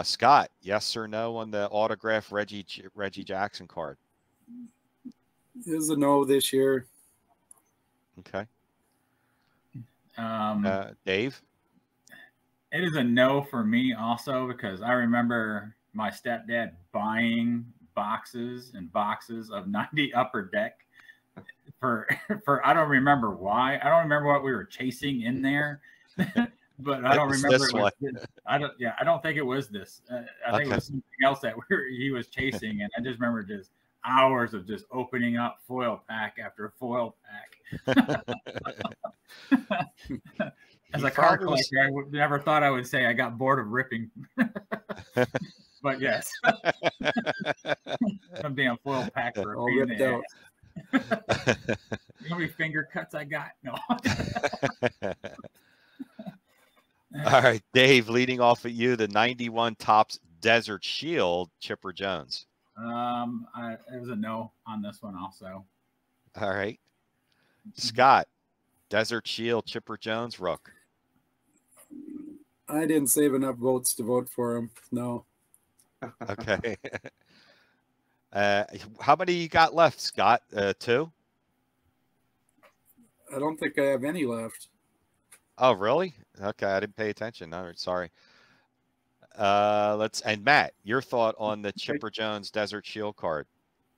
Scott, yes or no on the autograph Reggie Jackson card? It was a no this year. Okay. It Dave? is a no for me also, because I remember my stepdad buying boxes and boxes of 90 Upper Deck for I don't remember why. I don't remember what we were chasing in there. But I don't remember it was, I don't think it was this. I think it was something else that he was chasing, and I just remember just hours of just opening up foil pack after foil pack. As a card collector, I never thought I would say I got bored of ripping. But yes. Some damn foil pack for a pain in the ass. You know how many finger cuts I got? No. All right, Dave, leading off at you, the 91 Topps Desert Shield, Chipper Jones. It was a no on this one also. All right. Scott, Desert Shield, Chipper Jones, Rook. I didn't save enough votes to vote for him. No. Okay. How many you got left, Scott? 2? I don't think I have any left. Oh, really? Okay, I didn't pay attention. No, sorry. And Matt, your thought on the Chipper Jones Desert Shield card?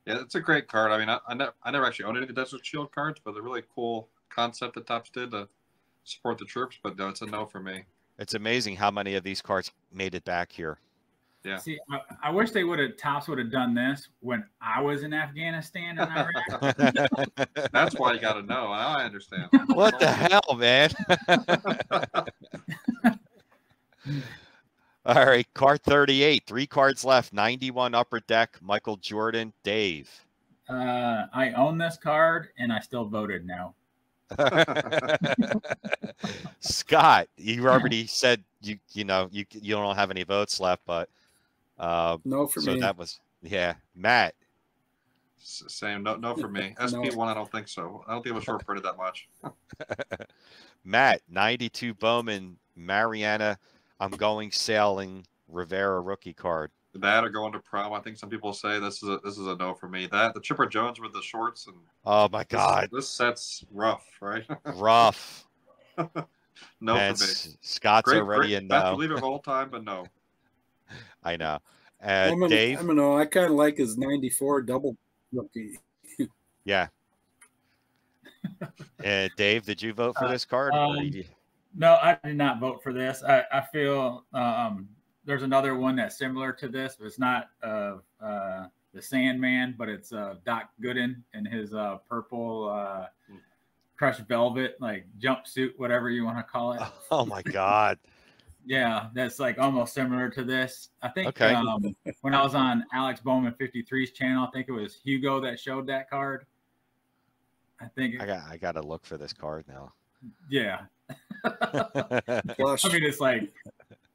Yeah, it's a great card. I mean, I never actually owned any of the Desert Shield cards, but a really cool concept that Topps did to support the troops. But no, it's a no for me. It's amazing how many of these cards made it back here. Yeah. See, I wish Topps would have done this when I was in Afghanistan and Iraq. That's why you got to know. I understand. What the hell, man? All right, card 38. 3 cards left. 91 Upper Deck. Michael Jordan. Dave. I own this card, and I still voted no. Scott, you already said you don't have any votes left, but no for me. So that was Matt. Same, no for me. SP1, I don't think so. I don't think it was short printed that much. Matt, 92 Bowman Mariana. I'm going sailing Rivera rookie card. That or going to prom. I think some people say this is a no for me. That the Chipper Jones with the shorts and oh my god, this set's rough, right? Rough. No and for me. Scott's already in best believer of all time, but no. I know. Dave, I don't know. I kind of like his 94 double rookie. Yeah. Dave, did you vote for this card? No, I did not vote for this. I feel there's another one that's similar to this, but it's not the Sandman, but it's Doc Gooden in his purple crushed velvet, like jumpsuit, whatever you want to call it. Oh my god. Yeah, that's like almost similar to this. I think when I was on Alex Bowman 53's channel, I think it was Hugo that showed that card. I think I got to look for this card now. Yeah. I mean, it's like,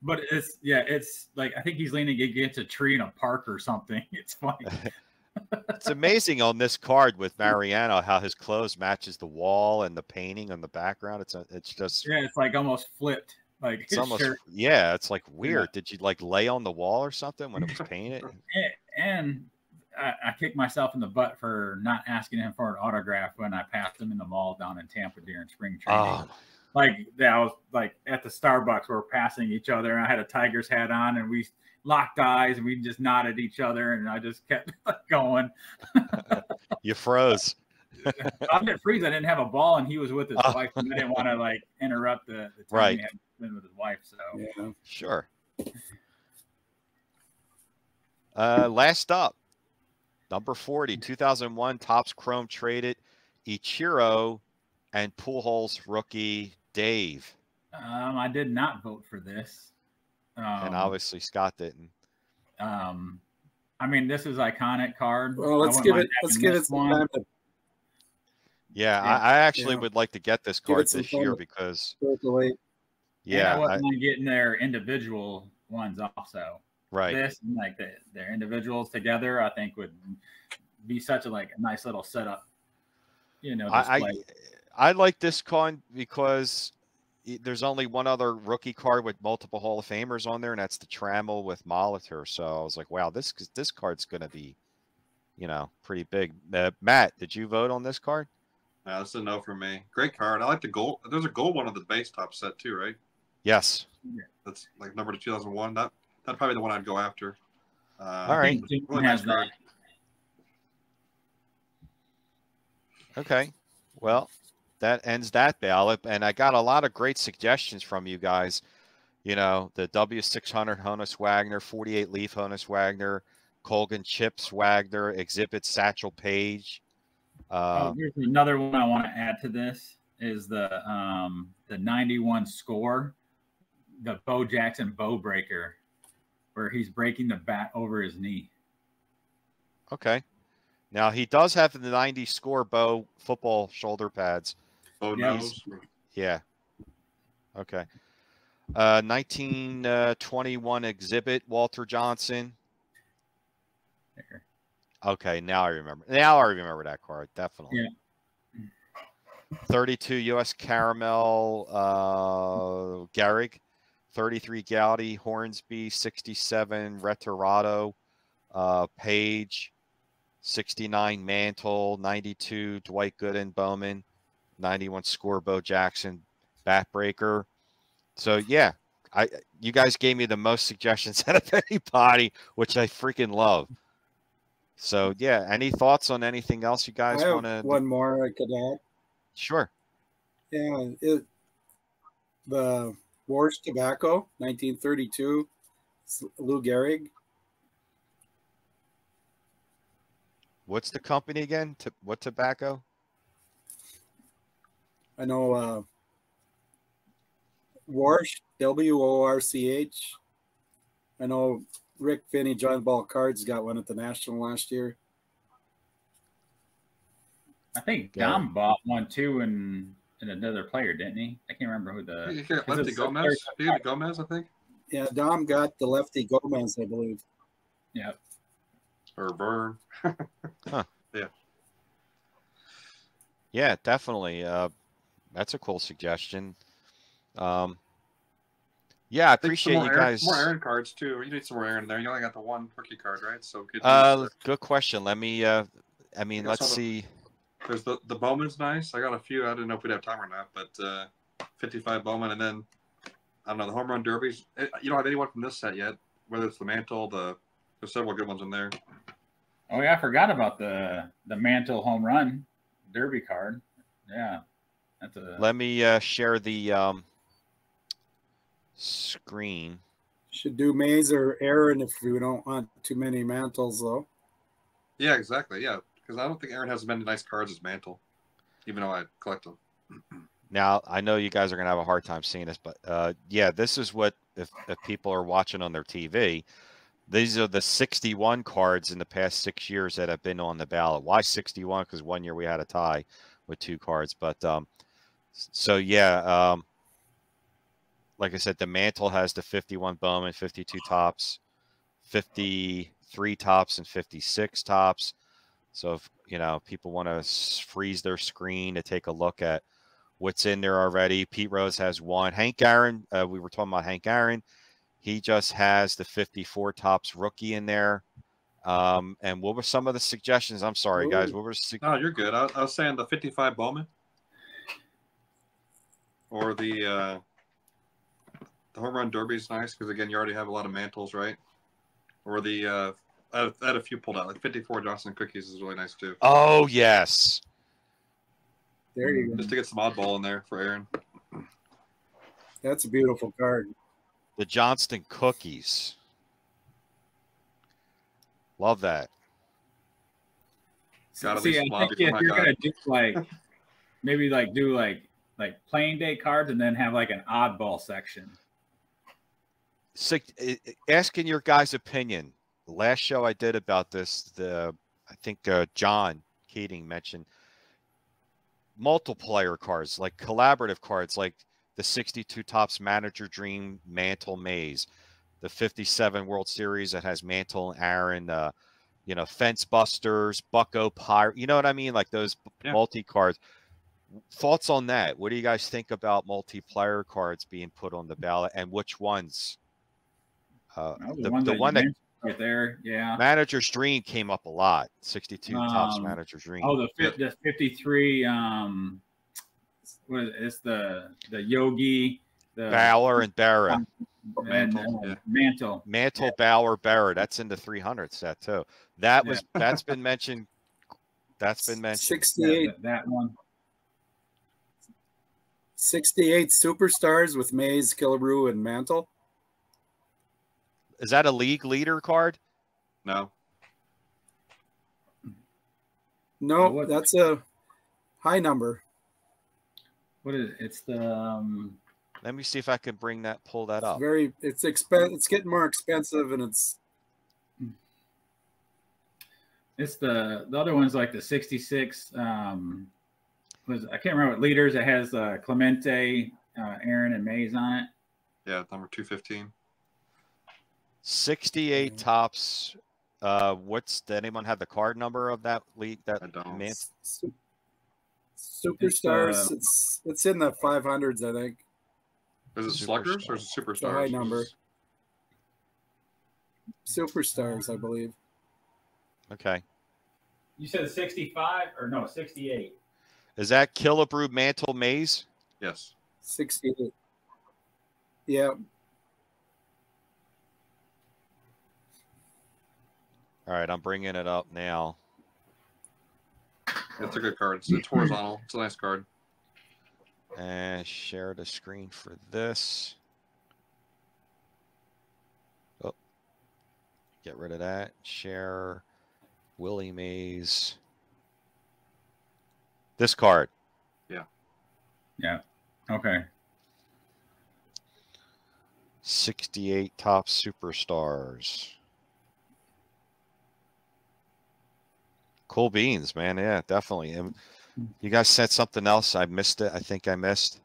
but it's like I think he's leaning against a tree in a park or something. It's funny. It's amazing on this card with Mariano how his clothes matches the wall and the painting on the background. It's just it's like almost flipped. Like it's almost shirt. Yeah, it's like weird. Yeah. Did you like lay on the wall or something when it was painted? And I kicked myself in the butt for not asking him for an autograph when I passed him in the mall down in Tampa during spring training. Like I was like at the Starbucks, we were passing each other, and I had a Tigers hat on, and we locked eyes, and we just nodded at each other, and I just kept going. You froze. I didn't freeze. I didn't have a ball, and he was with his wife, and I didn't want to like interrupt the time he had been with his wife. So yeah, sure. Last up, number 40, 2001 Topps Chrome traded Ichiro and Pujols rookie Dave. I did not vote for this, and obviously Scott didn't. I mean, this is iconic card. Well, let's give it some time to. Yeah, I actually would like to get this card this year because. Yeah, I wasn't getting their individual ones also. Right. This and like their individuals together, I think would be such a nice little setup. You know, I like this card because there's only one other rookie card with multiple Hall of Famers on there, and that's the Trammell with Molitor. So I was like, wow, this card's going to be, pretty big. Matt, did you vote on this card? No, this is a no for me. Great card. I like the gold. There's a gold one of the base top set too, right? Yes. That's like number 2001. That'd probably be the one I'd go after. All right. Really nice card. Okay. Well, that ends that ballot, and I got a lot of great suggestions from you guys. The W600 Honus Wagner, 48 Leaf Honus Wagner, Colgan Chips Wagner, Exhibit Satchel Paige. Here's another one I want to add to this is the 91 score, the Bo Jackson bow breaker, where he's breaking the bat over his knee. Okay. Now he does have the 90 score Bo football shoulder pads. Oh, nose. Yeah. Okay. 1921 Exhibit Walter Johnson. There. Okay, now I remember. Now I remember that card, definitely. Yeah. 32 U.S. Caramel Garrick, 33 Gowdy Hornsby, 67 Retorado Page, 69 Mantle, 92 Dwight Gooden Bowman, 91 score Bo Jackson Batbreaker. So yeah, you guys gave me the most suggestions out of anybody, which I freaking love. So yeah, any thoughts on anything else you guys want to? One more I could add. Sure. Yeah, the Warsh Tobacco, 1932, Lou Gehrig. What's the company again? What tobacco? I know Warsh, WORCH. I know Rick Finney, John Ball Cards got one at the National last year. I think Dom bought one too, and another player, didn't he? I can't remember who the. Lefty Gomez. He had Gomez, I think. Yeah, Dom got the Lefty Gomez, I believe. Yeah. Or Burn. Huh. Yeah. Yeah, definitely. That's a cool suggestion. Yeah, I appreciate you guys. More Aaron cards too. You need some more Aaron there. You only got the one rookie card, right? So good question. Let me. Let's see. There's the Bowman's nice. I got a few. I didn't know if we'd have time or not, but 55 Bowman, and then I don't know the home run derbies. You don't have anyone from this set yet. Whether it's the Mantle, there's several good ones in there. Oh yeah, I forgot about the Mantle home run derby card. Yeah, that's a. Let me share the screen. Should do Mays or Aaron if we don't want too many Mantles, though. Yeah, exactly. Yeah, because I don't think Aaron has as many nice cards as Mantle, even though I collect them. Now, I know you guys are going to have a hard time seeing this, but yeah, this is what, if people are watching on their TV, these are the 61 cards in the past 6 years that have been on the ballot. Why 61? Because 1 year we had a tie with 2 cards. But so, yeah, like I said, the Mantle has the 51 Bowman, 52 tops, 53 tops, and 56 tops. So if people want to freeze their screen to take a look at what's in there already, Pete Rose has 1. Hank Aaron, we were talking about Hank Aaron. He just has the 54 tops rookie in there. And what were some of the suggestions? I'm sorry, guys. What were No, you're good. I was saying the 55 Bowman, or the home run derby is nice because again, you already have a lot of Mantles, right? Or the I had a few pulled out, like 54 Johnson Cookies is really nice too. Oh yes, there you go. Just to get some oddball in there for Aaron. That's a beautiful card. The Johnston Cookies. Love that. See, I think if you're gonna do maybe do playing day cards and then have like an oddball section. Asking your guys' opinion. The last show I did about this, I think John Keating mentioned multiplayer cards, like collaborative cards, like the 62 tops Manager Dream Mantle Maze, the 57 World Series that has Mantle and Aaron, Fence Busters, Bucko Pirate. You know what I mean? Like those multi cards. thoughts on that? What do you guys think about multiplayer cards being put on the ballot, and which ones? The one that mentioned right there, yeah. Manager's Dream came up a lot. 62 tops Manager's Dream. Oh, the 53. What is it? It's the Yogi, the Bauer and Barra. Mantle, Bauer, Barra. That's in the 300 set too. That's been mentioned. That's been mentioned. 68. That one. 68 Superstars with Maze, Killebrew, and Mantle. Is that a league leader card? No. No, that's a high number. What is it? It's the let me see if I can pull that up. It's getting more expensive, and it's the other one's like the 66 I can't remember what leaders. It has Clemente, Aaron, and Mays on it. Yeah, number 215. 68 tops. Does anyone have the card number of that league? I don't. Superstars. It's in the 500s, I think. Is it Sluggers or is it Superstars? It's a high number. Superstars, I believe. Okay. You said 65 or no 68? Is that Killebrew, Mantle, Maze? Yes. 68. Yeah. All right, I'm bringing it up now. It's a good card. It's horizontal. It's a nice card. And share the screen for this. Oh, get rid of that. Share Willie Mays. This card. Yeah. Yeah. Okay. 68 top superstars. Cool beans, man. Yeah, definitely. And you guys said something else. I missed it. I think I missed.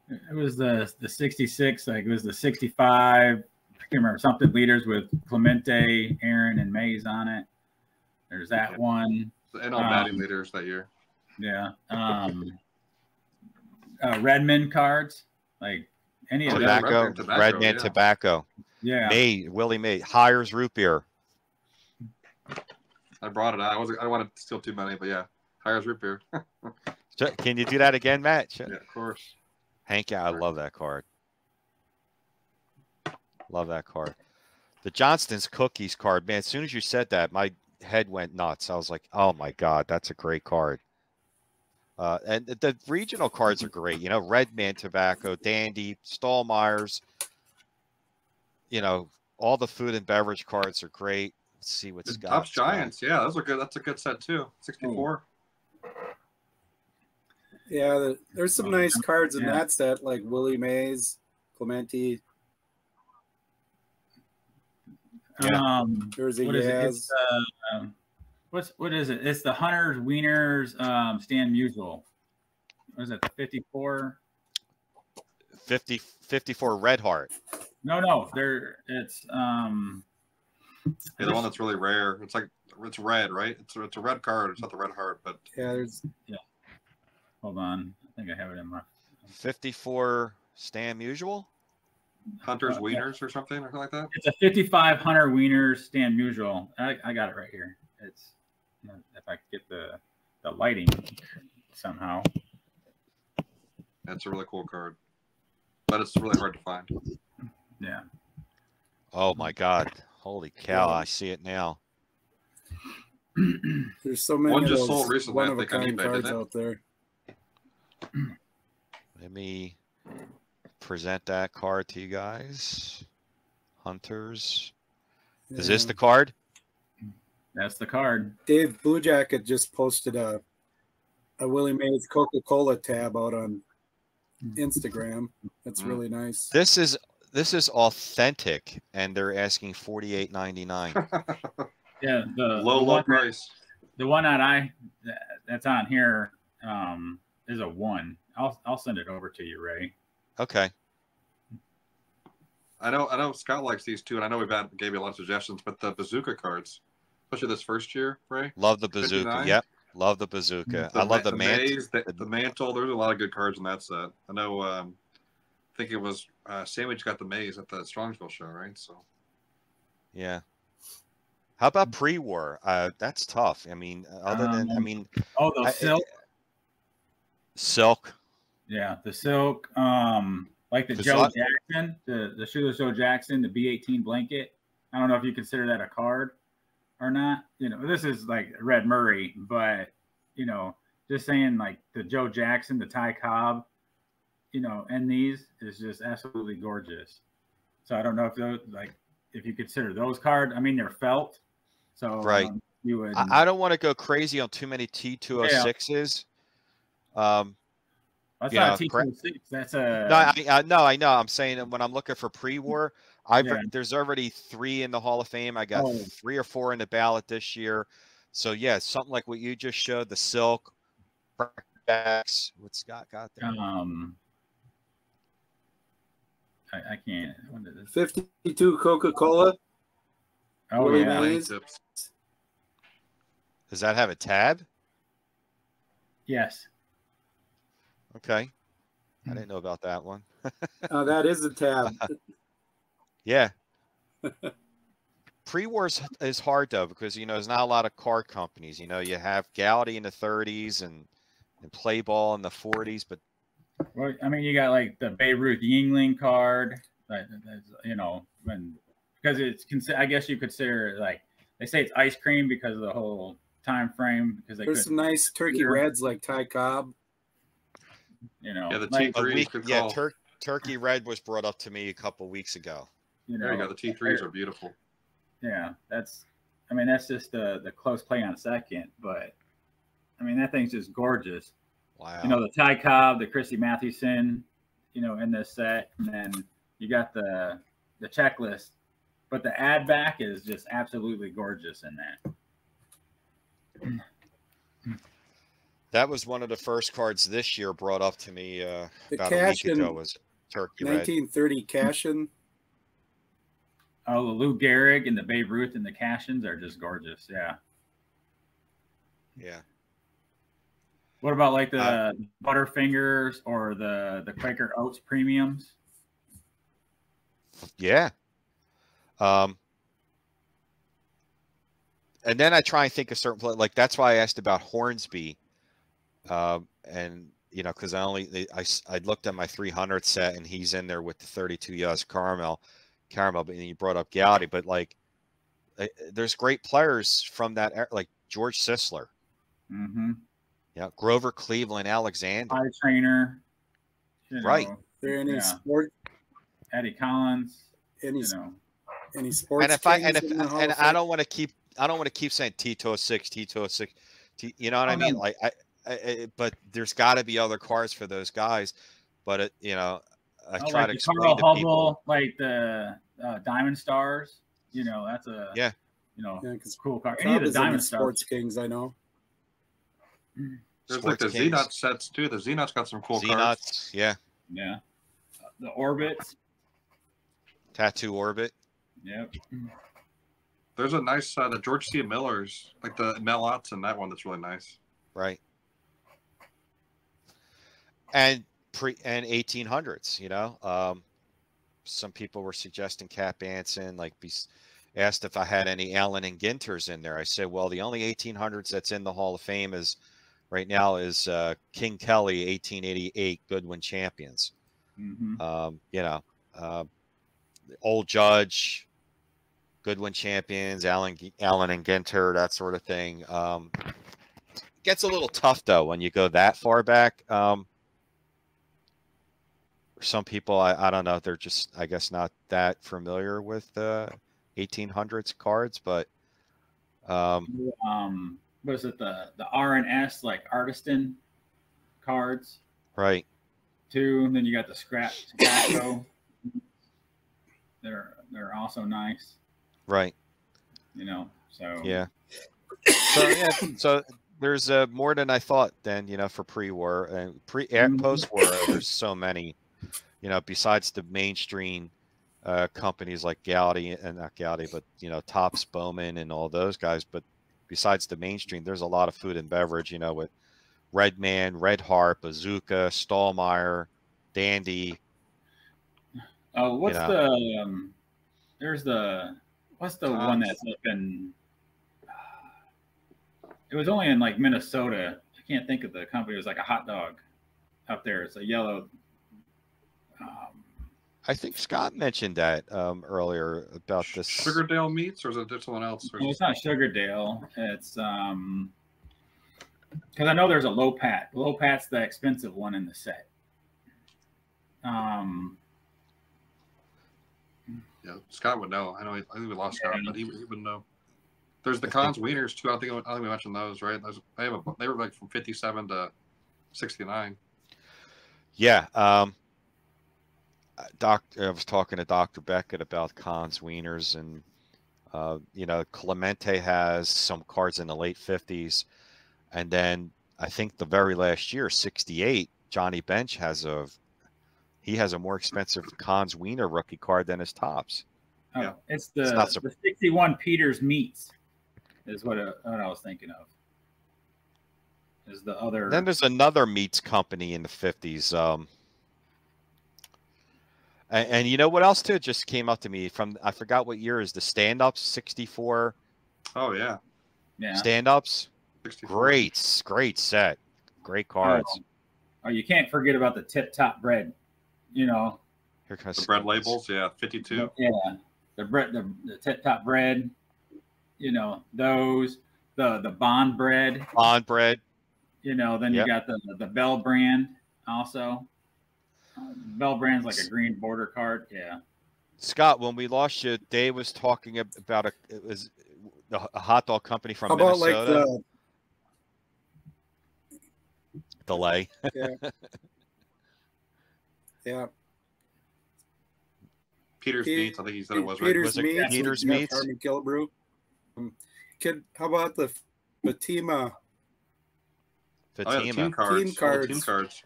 It was the 66. Like it was the 65. I can't remember something leaders with Clemente, Aaron, and Mays on it. There's that one. And all batting leaders that year. Yeah. Redmond cards, like any of Tobacco, Redman yeah. Tobacco. Yeah. Willie May. Hires root beer. I brought it out. I don't want to steal too many, but yeah. Hires root beer. Can you do that again, Matt? Yeah, of course. Hank, I love that card. Love that card. The Johnston's Cookies card, man, as soon as you said that, my head went nuts. I was like, oh my God, that's a great card. And the regional cards are great. You know, Redman Tobacco, Dandy, Stallmeyer's. You know, all the food and beverage cards are great. Let's see what's got. Tops Giants, yeah, that's a good set too. 64. Yeah, there's some nice cards in that set, like Willie Mays, Clemente. There's a Yaz. What is it? It's the Hunters Wieners Stan Musial. What is it? The 54? 54 Red Heart. No. It's the one that's really rare. It's red, right? It's a red card. It's not the Red Heart, but yeah. Hold on. I think I have it in my 54 Stan Musial. Hunters Wieners or something like that. It's a 55 Hunter Wieners Stan Musial. I got it right here. It's if I could get the lighting somehow. That's a really cool card, but it's really hard to find. Yeah. Oh my God! Holy cow! I see it now. There's so many one of just those sold recently, I think, one-of-a-kind cards out there. Let me present that card to you guys. Hunters. Yeah. Is this the card? That's the card. Dave Blue Jacket just posted a Willie Mays Coca-Cola tab out on Instagram. That's really nice. This is authentic, and they're asking $48.99. Yeah, the low price. The one that's on here is a 1. I'll send it over to you, Ray. Okay. I know Scott likes these too, and I know gave you a lot of suggestions, but the bazooka cards, especially this first year, Ray. Love the bazooka. 59. Yep. Love the bazooka. The, I love the maze, the mantle. There's a lot of good cards in that set. I know. I think it was Sandwich got the maze at the Strongsville show, right? So. Yeah. How about pre-war? That's tough. I mean, other than the silk. Silk. Yeah, the silk. Like the Joe Jackson, the Shooter Joe Jackson, the B18 blanket. I don't know if you consider that a card or not. You know, this is like Red Murray, but you know, just saying like the Joe Jackson, the Ty Cobb, you know, and these is just absolutely gorgeous. So I don't know if those if you consider those cards. I mean, they're felt. So right. You would. I don't want to go crazy on too many T206s. That's not a T206. That's a no. I know. I'm saying that when I'm looking for pre-war, there's already 3 in the Hall of Fame. I got 3 or 4 in the ballot this year. So yeah, something like what you just showed, the silk, backs. What Scott got there? I can't. When did this? 52 Coca-Cola. Oh yeah. Does that have a tab? Yes. Okay. I didn't know about that one. That is a tab. Yeah. Pre-war is hard though, because you know there's not a lot of card companies. You know, you have Gowdy in the 30s and Play Ball in the 40s, but well, I mean, you got like the Babe Ruth Yingling card, you know, because it's I guess you consider like they say it's ice cream because of the whole time frame. Because there's some nice turkey reds like Ty Cobb. You know, yeah, the T3s. Turkey Red was brought up to me a couple weeks ago. You know, there you go. The T3s are beautiful. Yeah, that's just the close play on second, but I mean that thing's just gorgeous. Wow. You know, the Ty Cobb, the Christy Mathewson, you know, in this set, and then you got the checklist, but the ad back is just absolutely gorgeous in that. That was one of the first cards this year brought up to me about a week ago was Turkey 1930 Red. Cashin. Oh, the Lou Gehrig and the Babe Ruth and the Cashins are just gorgeous. Yeah. Yeah. What about like the Butterfingers or the Quaker Oats premiums? Yeah. And then I try and think of certain like that's why I asked about Hornsby. And you know, because I looked at my 300 set and he's in there with the 32 US caramel, but then you brought up Gowdy, but like there's great players from that era, like George Sisler. Mm-hmm. Yeah, Grover Cleveland, Alexander, High Trainer, right? There any sport? Eddie Collins, any sports? And if I don't want to keep saying T206, you know what I mean? No. Like but there's got to be other cars for those guys. But you know, I try to explain Carl to Hubble, people, like the Diamond Stars. You know, that's a you know, cool car. Any of the Diamond Stars. Sports Kings, I know. There's like the Xenot sets too. The Xenot's got some cool cards. Yeah. Yeah. The Orbits. Tattoo Orbit. Yep. There's a nice the George C. Miller's, like the Mel and that one that's really nice. Right. And 1800s, you know. Some people were suggesting Cap Anson, like asked if I had any Allen and Ginters in there. I said, well, the only 1800s that's in the Hall of Fame right now is King Kelly 1888 Goodwin champions. Mm-hmm. You know, Old Judge, Goodwin champions, Allen and Ginter, that sort of thing. Gets a little tough though when you go that far back. Some people, I don't know, they're just, I guess, not that familiar with 1800s cards, but was it the R&S like Artistan cards? Right. Too. And then you got the Scratcho. They're also nice. Right. You know, so yeah. So there's more than I thought then, you know, for pre-war and post-war. There's so many, you know, besides the mainstream companies like Gowdy and not Gowdy, but you know, Topps, Bowman, and all those guys. But besides the mainstream, there's a lot of food and beverage, you know, with Red Man, Red Heart, Bazooka, Stallmeyer, Dandy. Oh, what's you know. the there's the what's the one that's up in? It was only in like Minnesota. I can't think of the company. It was like a hot dog up there. It's a yellow. I think Scott mentioned that earlier about this. Sugardale Meats, or is it someone else? No, it's not Sugardale. It's because I know there's a Low Pat. Low Pat's the expensive one in the set. Yeah, Scott would know. I think we lost Scott, but he would know. There's the Cons Wieners too. I think we mentioned those, right? They were like from 57 to 69. Yeah. I was talking to Dr. Beckett about Cons Wieners, and you know, Clemente has some cards in the late 50s, and then I think the very last year, 68, Johnny Bench has a more expensive Cons Wiener rookie card than his tops. Oh, yeah. It's the 61 Peters Meats is what I was thinking of. Is the other? Then there's another meats company in the 50s. And you know what else too? It just came up to me from, I forgot what year is the stand-ups, 64. Oh yeah. Yeah. Stand-ups. 64. Great set. Great cards. Oh, you can't forget about the Tip Top bread. You know. Here comes the bread labels, yeah, 52. Yeah. The Tip Top bread. You know, those, the Bond bread. Bond bread. You know, then you got the Bell brand also. Bell brand's like a green border card. Yeah. Scott, when we lost you, Dave was talking about it was a hot dog company from Minnesota. About like Delay. Yeah. Yeah. Peter's Meats, I think he said it was, right? Peter's Meats. Peter's Meats. Harmon Killebrew. How about the Fatima? Team cards. Team cards.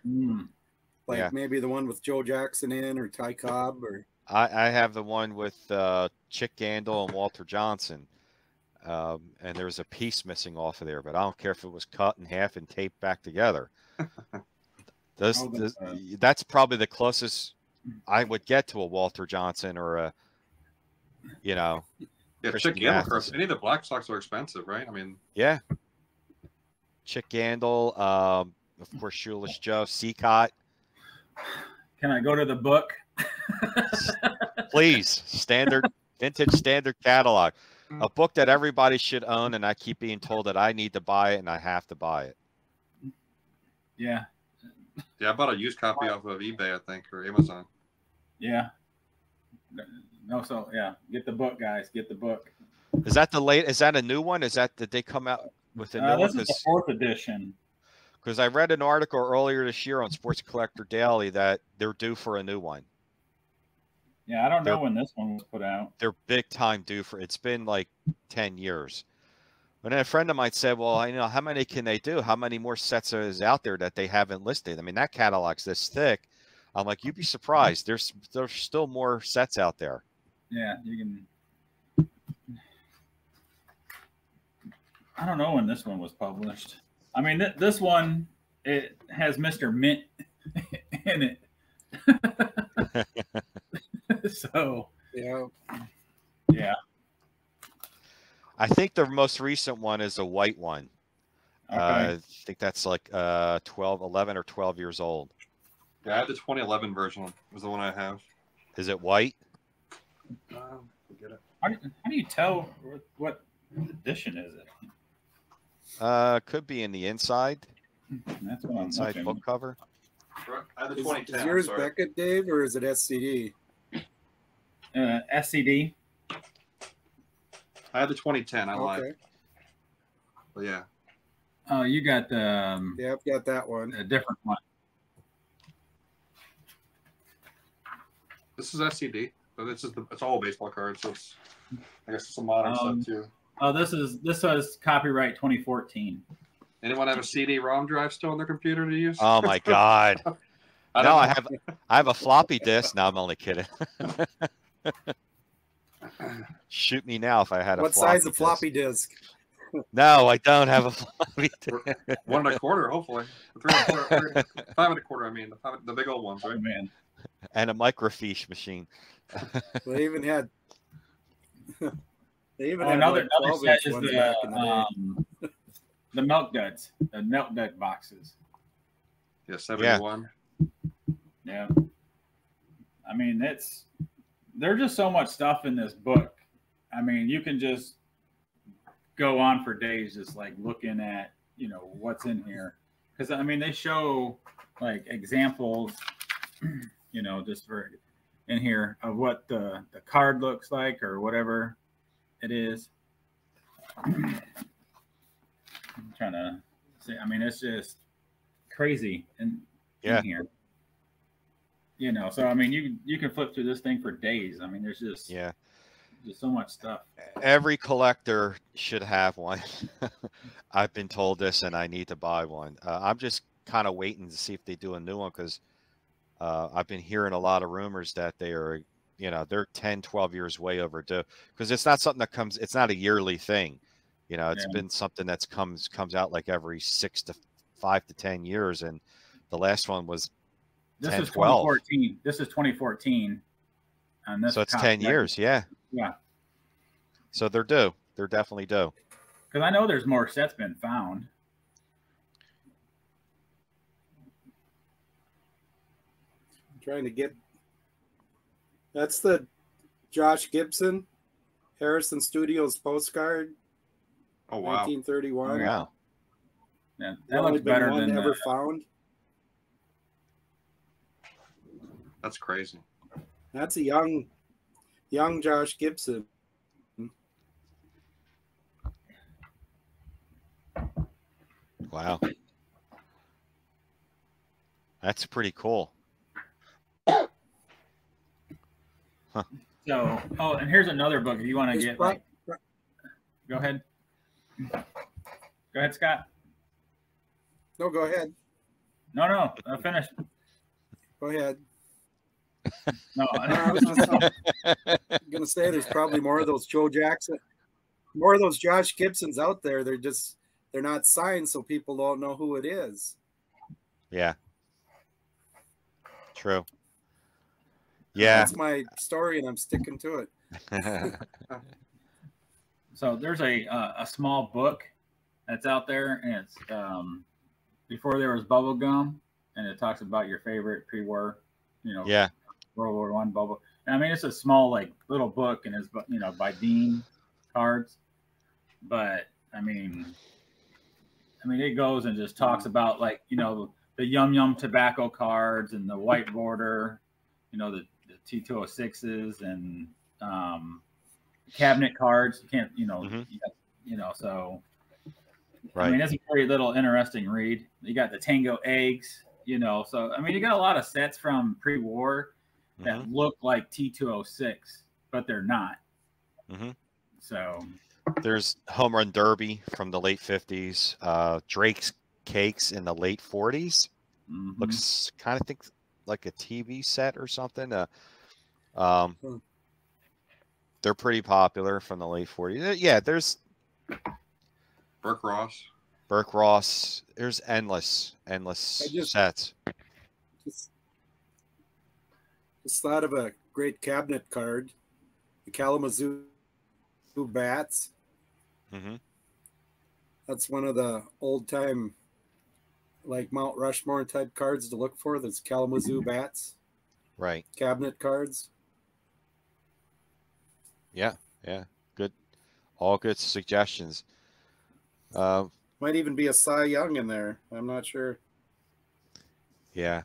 Like maybe the one with Joe Jackson in, or Ty Cobb, or I have the one with Chick Gandil and Walter Johnson, and there's a piece missing off of there, but I don't care if it was cut in half and taped back together. That's probably the closest I would get to a Walter Johnson or a, you know. Yeah, Chick Gandil. Any of the Black Sox are expensive, right? I mean, yeah. Chick Gandil, of course, Shoeless Joe, Seacott. Can I go to the book? Please, vintage standard catalog, a book that everybody should own, and I keep being told that I need to buy it and I have to buy it. Yeah. Yeah, I bought a used copy off of eBay, I think, or Amazon. Yeah. No, so yeah, get the book, guys. Get the book. Is that Is that a new one? Did they come out with a new one? This is the 4th edition. Because I read an article earlier this year on Sports Collector Daily that they're due for a new one. Yeah, I don't know when this one was put out. They're big time due for. It's been like 10 years. But then a friend of mine said, "Well, you know, how many can they do? How many more sets is out there that they haven't listed? I mean, that catalog's this thick." I'm like, "You'd be surprised. There's still more sets out there." Yeah, you can. I don't know when this one was published. I mean, this one, it has Mr. Mint in it. So, yeah. I think the most recent one is a white one. Okay. I think that's like 11 or 12 years old. Yeah, I have the 2011 version. Was the one I have. Is it white? Forget it. How do you tell what edition is it? Could be in the inside. That's what I'm inside looking. book cover. I have the 2010. Is yours Beckett, Dave, or is it SCD? SCD. I have the 2010. I lied. But yeah. Oh, you got the. Yeah, I've got that one. A different one. This is SCD. So it's all baseball cards. So it's, I guess, some modern stuff too. Oh, this was copyright 2014. Anyone have a CD-ROM drive still on their computer to use? Oh my God! I have a floppy disk. No, I'm only kidding. Shoot me now if I had a. What floppy size of floppy disk? No, I don't have a floppy disk. 1 1/4, hopefully. 3 1/4, 5 1/4. I mean, the big old ones, right? Oh, man. And a microfiche machine. They even had. They even Oh, had another like 12-inch set is ones back in the day. the milk duds, the milk dud boxes. Yeah, 71. Yeah. I mean, there's just so much stuff in this book. I mean, you can just go on for days just like looking at, what's in here. Because, I mean, they show like examples, just for in here of what the card looks like or whatever it is. I'm trying to say, I mean, it's just crazy in here. So I mean, you can flip through this thing for days. I mean, there's just so much stuff. Every collector should have one. I've been told this, and I need to buy one. I'm just kind of waiting to see if they do a new one because I've been hearing a lot of rumors that they are, they're 10, 12 years way overdue because it's not something that comes. It's not a yearly thing. It's been something that's comes out like every 5 to 10 years, and the last one was. This is 2014. This is 2014. And this so it's 10 years, yeah. Yeah. So they're due. They're definitely due. Because I know there's more sets been found. I'm trying to get. That's the Josh Gibson, Harrison Studios postcard. Oh wow. 1931. Oh, wow. Yeah, that looks better than ever found. That's crazy. That's a young Josh Gibson. Wow. That's pretty cool. Huh. So, and here's another book if you want to get like. Go ahead. Go ahead, Scott. No, go ahead. No, I'm finished. Go ahead. No, I was just gonna say there's probably more of those Joe Jackson, more of those Josh Gibsons out there. They're not signed, so people don't know who it is. Yeah. True. Yeah. That's my story, and I'm sticking to it. So there's a small book that's out there, and it's before there was bubble gum, and it talks about your favorite pre-war, World War I bubble. And I mean, it's a small like little book, and it's by Dean cards, but I mean, it goes and just talks about like the Yum Yum tobacco cards and the white border, the T206s and cabinet cards. You can't, so. Right. I mean, it's a very little interesting read. You got the Tango eggs, so I mean, you got a lot of sets from pre-war that look like T206, but they're not. So there's Home Run Derby from the late 50s, Drake's Cakes in the late 40s. Looks kind of think like a TV set or something. They're pretty popular from the late 40s. Yeah, there's Burke Ross. There's endless sets. Just thought of a great cabinet card, the Kalamazoo bats. That's one of the old time, like Mount Rushmore type cards to look for. That's Kalamazoo bats. Right. Cabinet cards. Yeah. Good. All good suggestions. Might even be a Cy Young in there. I'm not sure. Yeah.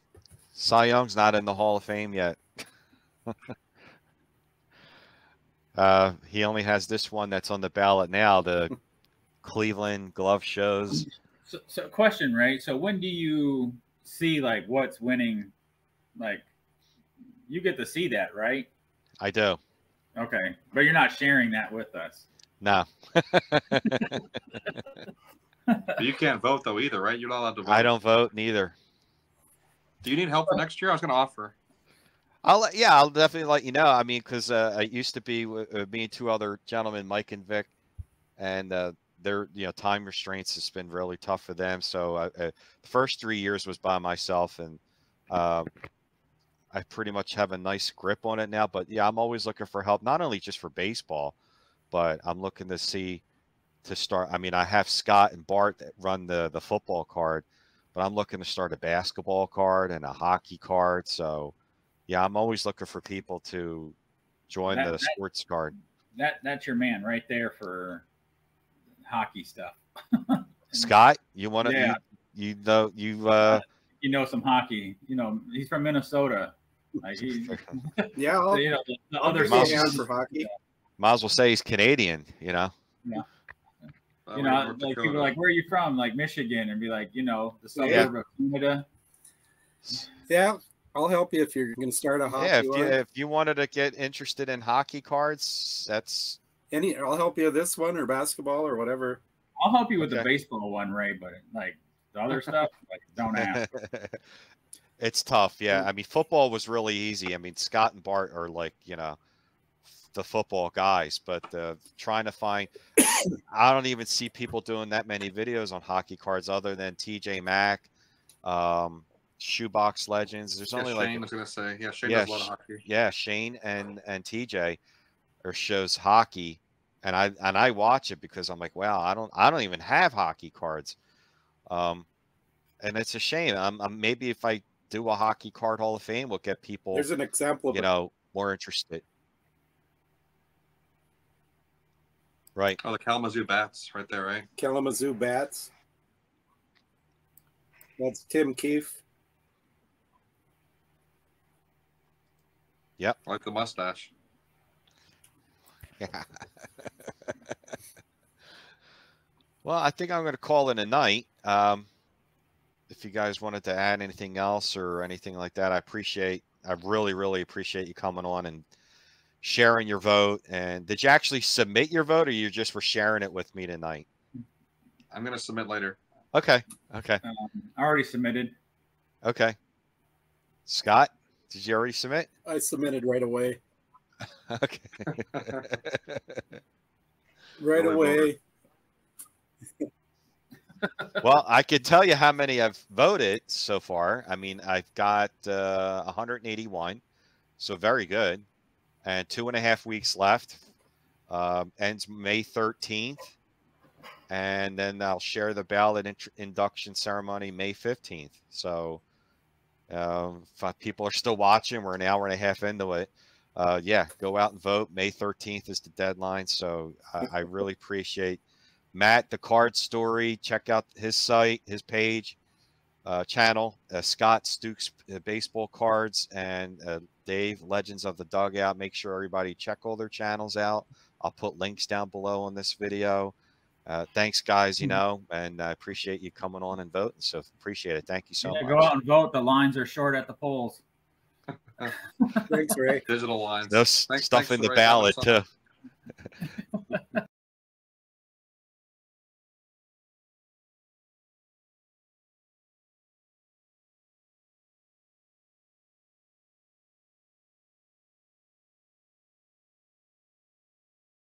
Cy Young's not in the Hall of Fame yet. He only has this one that's on the ballot now, the Cleveland glove shows. So question, right? So when do you see like what's winning? Like you get to see that, right? I do. Okay. But you're not sharing that with us. No. You can't vote though either, right? You're not allowed to vote. I don't vote neither. Do you need help for next year? I was going to offer. I'll definitely let you know. I mean, because it used to be me and two other gentlemen, Mike and Vic, and their time restraints has been really tough for them. So the first 3 years was by myself, and I pretty much have a nice grip on it now. But yeah, I'm always looking for help, not only just for baseball, but I'm looking to start. I mean, I have Scott and Bart that run the football card, but I'm looking to start a basketball card and a hockey card. So yeah, I'm always looking for people to join the sports card. That's your man right there for hockey stuff. Scott, you want to? Yeah. You know some hockey. He's from Minnesota. Like yeah. So, the other on for hockey. Might as well say he's Canadian. Yeah. Like people are like, where are you from? Like Michigan, and be like, the suburb of Canada. Yeah, I'll help you if you're going to start a hockey. Yeah, if you wanted to get interested in hockey cards, I'll help you this one or basketball or whatever. I'll help you with the baseball one, Ray. But like the other stuff, like don't ask. It's tough. Yeah, I mean, football was really easy. I mean, Scott and Bart are like the football guys, but trying to find, I don't even see people doing that many videos on hockey cards other than TJ Maxx, Shoebox Legends. There's only Shane was gonna say, Shane does a lot of hockey. Yeah, Shane and TJ shows hockey, and I watch it because I'm like, wow, I don't even have hockey cards, and it's a shame. I'm maybe if I do a hockey card Hall of Fame, we'll get people. There's an example of more interested. Right. Oh, the Kalamazoo Bats right there, right? Kalamazoo Bats. That's Tim Keefe. Yep. I like the mustache. Yeah. Well, I think I'm going to call it a night. If you guys wanted to add anything else or anything like that, I really, really appreciate you coming on and sharing your vote. And did you actually submit your vote, or you just were sharing it with me tonight? I'm going to submit later. Okay. I already submitted. Okay. Scott, did you already submit? I submitted right away. Okay. Right away. Well, I could tell you how many I've voted so far. I mean, I've got 181, so very good. And 2.5 weeks left. Ends May 13th. And then I'll share the ballot induction ceremony May 15th. So if people are still watching, we're an hour and a half into it. Go out and vote. May 13th is the deadline. So I really appreciate Matt, the card story. Check out his site, his page, channel, Scott-Stukes baseball cards, and Dave, Legends of the Dugout. Make sure everybody check all their channels out. I'll put links down below on this video. Thanks, guys, and I appreciate you coming on and voting. So appreciate it. Thank you so much. Go out and vote. The lines are short at the polls. Thanks, Ray. Digital lines. There's stuff in the ballot, too.